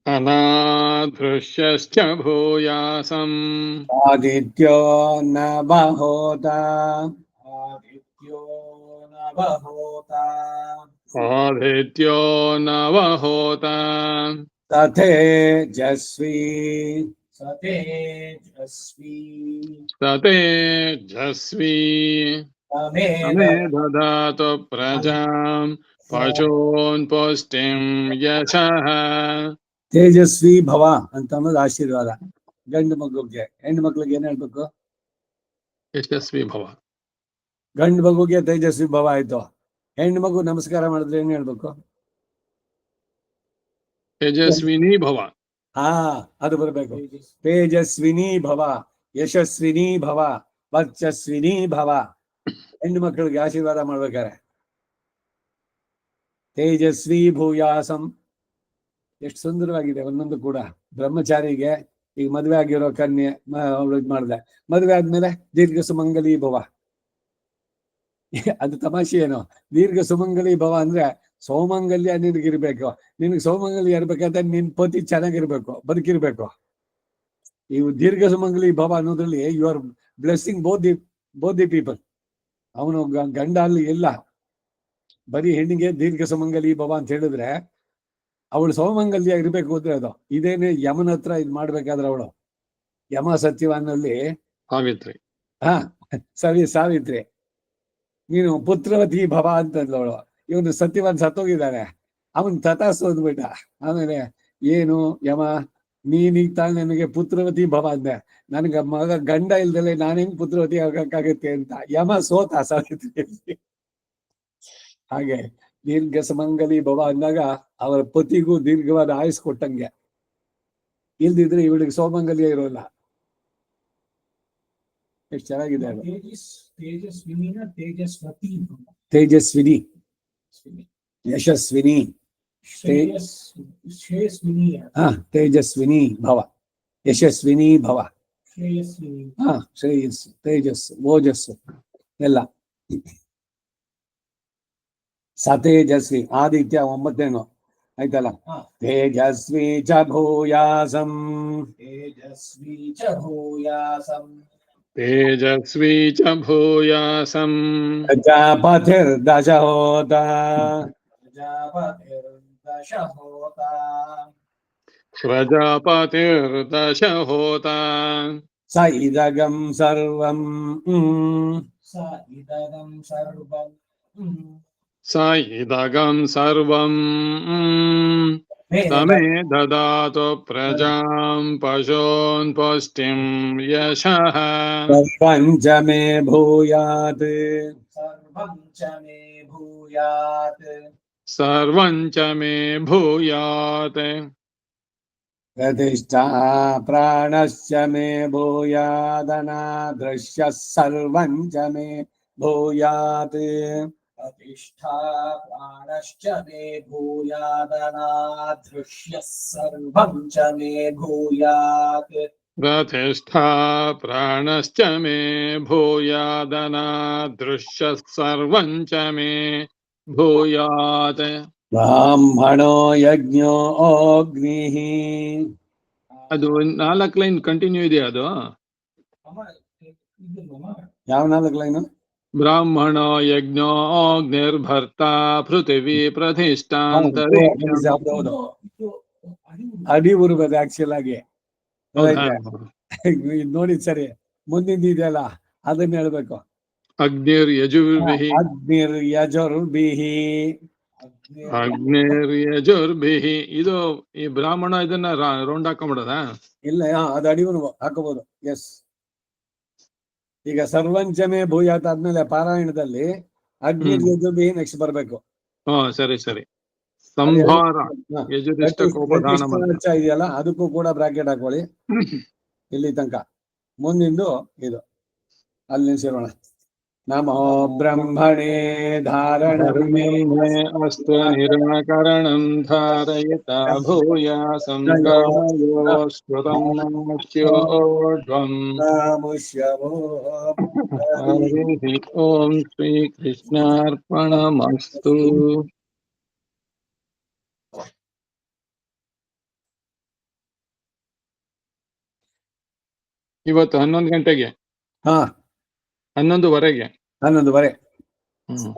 अनादृश्यश्च भूयासम् आदित्यो न बहोता आदित्यो न बहोता आदित्यो नवहोता तथेजस्वी सतेजस्वी सतेजस्वी तमेव तमे ददातु प्रजां पशून् पुष्टिं यशः ತೇಜಸ್ವಿ ಭವ ಅಂತ ಅನ್ನೋದು ಆಶೀರ್ವಾದ. ಗಂಡು ಮಗುಗೆ, ಹೆಣ್ಣು ಮಕ್ಳಿಗೆ ಏನ್ ಹೇಳ್ಬೇಕು? ಯಶಸ್ವಿ ಭವ. ಗಂಡು ಮಗುಗೆ ತೇಜಸ್ವಿ ಭವ ಆಯ್ತು. ಹೆಣ್ಣು ಮಗು ನಮಸ್ಕಾರ ಮಾಡಿದ್ರೆ ಏನ್ ಹೇಳ್ಬೇಕು? ತೇಜಸ್ವಿನಿ ಭವ. ಹಾ, ಅದು ಬರ್ಬೇಕು. ತೇಜಸ್ವಿನಿ ಭವ, ಯಶಸ್ವಿನಿ ಭವ, ವರ್ಚಸ್ವಿನಿ ಭವ. ಹೆಣ್ಣು ಮಕ್ಕಳಿಗೆ ಆಶೀರ್ವಾದ ಮಾಡ್ಬೇಕಾರೆ ತೇಜಸ್ವಿ ಭೂಯಾಸಂ. ಎಷ್ಟು ಸುಂದರವಾಗಿದೆ ಒಂದೊಂದು ಕೂಡ. ಬ್ರಹ್ಮಚಾರಿಗೆ ಈಗ ಮದುವೆ ಆಗಿರೋ ಕನ್ಯೆ ಅವಳು ಇದ್ ಮಾಡಿದೆ, ಮದುವೆ ಆದ್ಮೇಲೆ ದೀರ್ಘ ಸುಮಂಗಲಿ ಭವ. ಅದು ತಮಾಷೆ ಏನು? ದೀರ್ಘ ಸುಮಂಗಲಿ ಭವ ಅಂದ್ರೆ ಸೌಮಂಗಲ್ಯ ನಿನಗಿರ್ಬೇಕು. ನಿನಗೆ ಸೌಮಂಗಲ್ಯ ಇರ್ಬೇಕಂದ್ರೆ ನಿನ್ ಪತಿ ಚೆನ್ನಾಗಿರ್ಬೇಕು, ಬದುಕಿರ್ಬೇಕು. ಇವು ದೀರ್ಘ ಸುಮಂಗಲಿ ಭವ ಅನ್ನೋದ್ರಲ್ಲಿ you are blessing both the people. ಅವನು ಗಂಡ ಅಲ್ಲಿ ಇಲ್ಲ, ಬರೀ ಹೆಣ್ಣಿಗೆ ದೀರ್ಘ ಸುಮಂಗಲಿ ಭವ ಅಂತ ಹೇಳಿದ್ರೆ ಅವಳು ಸೌಮಂಗಲ್ಯ ಇರ್ಬೇಕು ಅಂದ್ರೆ ಅದು ಇದೇನೆ ಯಮನ ಹತ್ರ ಇದ್ ಮಾಡ್ಬೇಕಾದ್ರೆ ಅವಳು ಯಮ ಸತ್ಯವಾನಲ್ಲಿ ಸಾವಿತ್ರಿ. ಹಾ, ಸಾವಿತ್ರಿ ನೀನು ಪುತ್ರವತಿ ಭವ ಅಂತಂದವಳು. ಇವನು ಸತ್ಯವಾನ್ ಸತ್ತೋಗಿದ್ದಾನೆ, ಅವನ್ ತಥಾಸ್ತು ಅಂದ್ಬಿಟ್ಟ. ಆಮೇಲೆ ಏನು ಯಮ, ನೀನೀಗ ತಾನು ನನಗೆ ಪುತ್ರವತಿ ಭವ ಅಂದೆ, ನನ್ಗ ಮಗ ಗಂಡ ಇಲ್ದಲೆ ನಾನು ಹೆಂಗ್ ಪುತ್ರವತಿ ಆಗಕ್ಕಾಗತ್ತೆ ಅಂತ ಯಮ ಸೋತ ಸಾವಿತ್ರಿ. ಹಾಗೆ ದೀರ್ಘ ಸುಮಂಗಲಿ ಭವ ಅಂದಾಗ ಅವರ ಪತಿಗೂ ದೀರ್ಘವಾದ ಆಯುಸ್ ಕೊಟ್ಟಂಗೆ. ಇಲ್ದಿದ್ರೆ ಇವಳಿಗೆ ಸೌಮಂಗಲ್ಯ ಇರೋಲ್ಲ. ಎಷ್ಟು ಚೆನ್ನಾಗಿದೆ ಅದು. ತೇಜಸ್ವಿನಿನ ತೇಜಸ್ವತಿ ತೇಜಸ್ವಿನಿ, ಯಶಸ್ವಿನಿ, ಶ್ರೇಯಸ್ವಿನಿ ಹಾ, ತೇಜಸ್ವಿನಿ ಭವ, ಯಶಸ್ವಿನಿ ಭವ. ಶ್ರೇಯಸ್ವಿನಿ ಹಾ, ಶ್ರೇಯಸ್ಸು, ತೇಜಸ್ಸು, ಓಜಸ್ಸು ಎಲ್ಲ. ಸತೇಜಸ್ವಿ ಆದಿತ್ಯ 9 ಆಯ್ತಲ್ಲ. ತೇಜಸ್ವಿ ಚ ಭೂಯಾಸಂ, ತೇಜಸ್ವಿ ಚ ಭೂಯಾಸಂ ತೇಜಸ್ವಿ ಚ ಭೂಯಾಸಂ ಪ್ರಜಾಪತಿರ್ದಶ ಹೋತ, ಪ್ರಜಾಪತಿರ್ದಶ ಹೋತಾ ಪ್ರಜಾಪತಿರ್ದಶ ಹೋತಾ ಸ ಇದಗಂ ಸರ್ವಂ ಸ ಇದಗಂ ಸರ್ವಂ ಸ ಇದಗಂ ಸರ್ವಂ ತಮೇ ದದಾತು ಪ್ರಜಾಂ ಪಶೂನ್ ಪುಷ್ಟಿಂ ಯಶಃ ಪಂಚ ಮೇ ಭೂಯಾತ್, ಸರ್ವಂ ಚ ಮೇ ಭೂಯಾತ್ ಸರ್ವಂ ಚ ಮೇ ಭೂಯಾತ್ ಪ್ರತಿಷ್ಠಾ ಪ್ರಾಣಶ್ಚ ಮೇ ಭೂಯಾದನಾದೃಶ್ಯ ಸರ್ವಂ ಚ ಮೇ ಭೂಯಾತ್. प्रतिष्ठा प्राणश्च मे भूयादनादृश्यः सर्वं च मे भूयात् प्रतिष्ठा प्राणश्च मे भूयादनादृश्यः सर्वं च मे भूयात् ಬ್ರಾಹ್ಮಣೋ ಯಜ್ಞೋ ಅಗ್ನಿಃ. ಅದು 4 ಲೈನ್ ಕಂಟಿನ್ಯೂ ಇದೆಯಾ? ಅದು ಯಾವ 4 ಲೈನು? ಬ್ರಾಹ್ಮಣೋ ಯಜ್ಞೋ ಅಗ್ನಿರ್ಭರ್ತಾ ಪೃಥಿವೀ ಪ್ರತಿಷ್ಠಾಂತರಿಕ್ಷಂ. ಅಡಿ ಬರ್ಬೋದು ಆಕ್ಚುಲ್ ಆಗಿ. ನೋಡಿ ಸರಿ, ಮುಂದಿನ ಇದೆಯಲ್ಲ ಅದನ್ನ ಹೇಳ್ಬೇಕು. ಅಗ್ನಿರ್ ಯಜುರ್ಭಿಃ, ಅಗ್ನಿರ್ ಯಜುರ್ಭಿಃ, ಅಗ್ನಿರ್ ಯಜುರ್ಭಿಃ. ಇದು ಈ ಬ್ರಾಹ್ಮಣ ಇದನ್ನ ರೌಂಡ್ ಹಾಕೊಂಡ್ಬಿಡದ? ಇಲ್ಲ, ಅದು ಅಡಿವನು ಹಾಕೋಬಹುದು. ಎಸ್. ಈಗ ಸರ್ವಂಚಮೇ ಭೂಯಾತ್ ಆದ್ಮೇಲೆ ಪಾರಾಯಣದಲ್ಲಿ ಅಗ್ನಿ ಯಜುರ್ಭಿಃ ನೆಕ್ಸ್ಟ್ ಬರ್ಬೇಕು. ಸರಿ ಸರಿ. ಸಂಭಾರ ಯಜುರಿಷ್ಟಕೋಪದಾನ ಇದೆಯಲ್ಲ ಅದಕ್ಕೂ ಕೂಡ ಬ್ರಾಕೆಟ್ ಹಾಕೊಳ್ಳಿ ಇಲ್ಲಿ ತನಕ. ಮುಂದಿಂದು ಇದು ಅಲ್ಲಿ ನಿಲ್ಸಿರೋಣ. ನಮೋ ಬ್ರಹ್ಮಣೇ ಧಾರಣಮೇ ಅಸ್ತು ನಿರಾಕರಣಂ ಧಾರಯತಾ ಭೂಯಾಸಂ ಕರ್ಮಯೋ ಸ್ಫುರಂ ನಮಸ್ಯೋರ್ಧ್ವಂ. ಹರಿ ಓಂ ಶ್ರೀ ಕೃಷ್ಣಾರ್ಪಣಮಸ್ತು. ಇವತ್ತು 11 ಗಂಟೆಗೆ, ಹಾ 11:15. 11:15. ಹ್ಮ್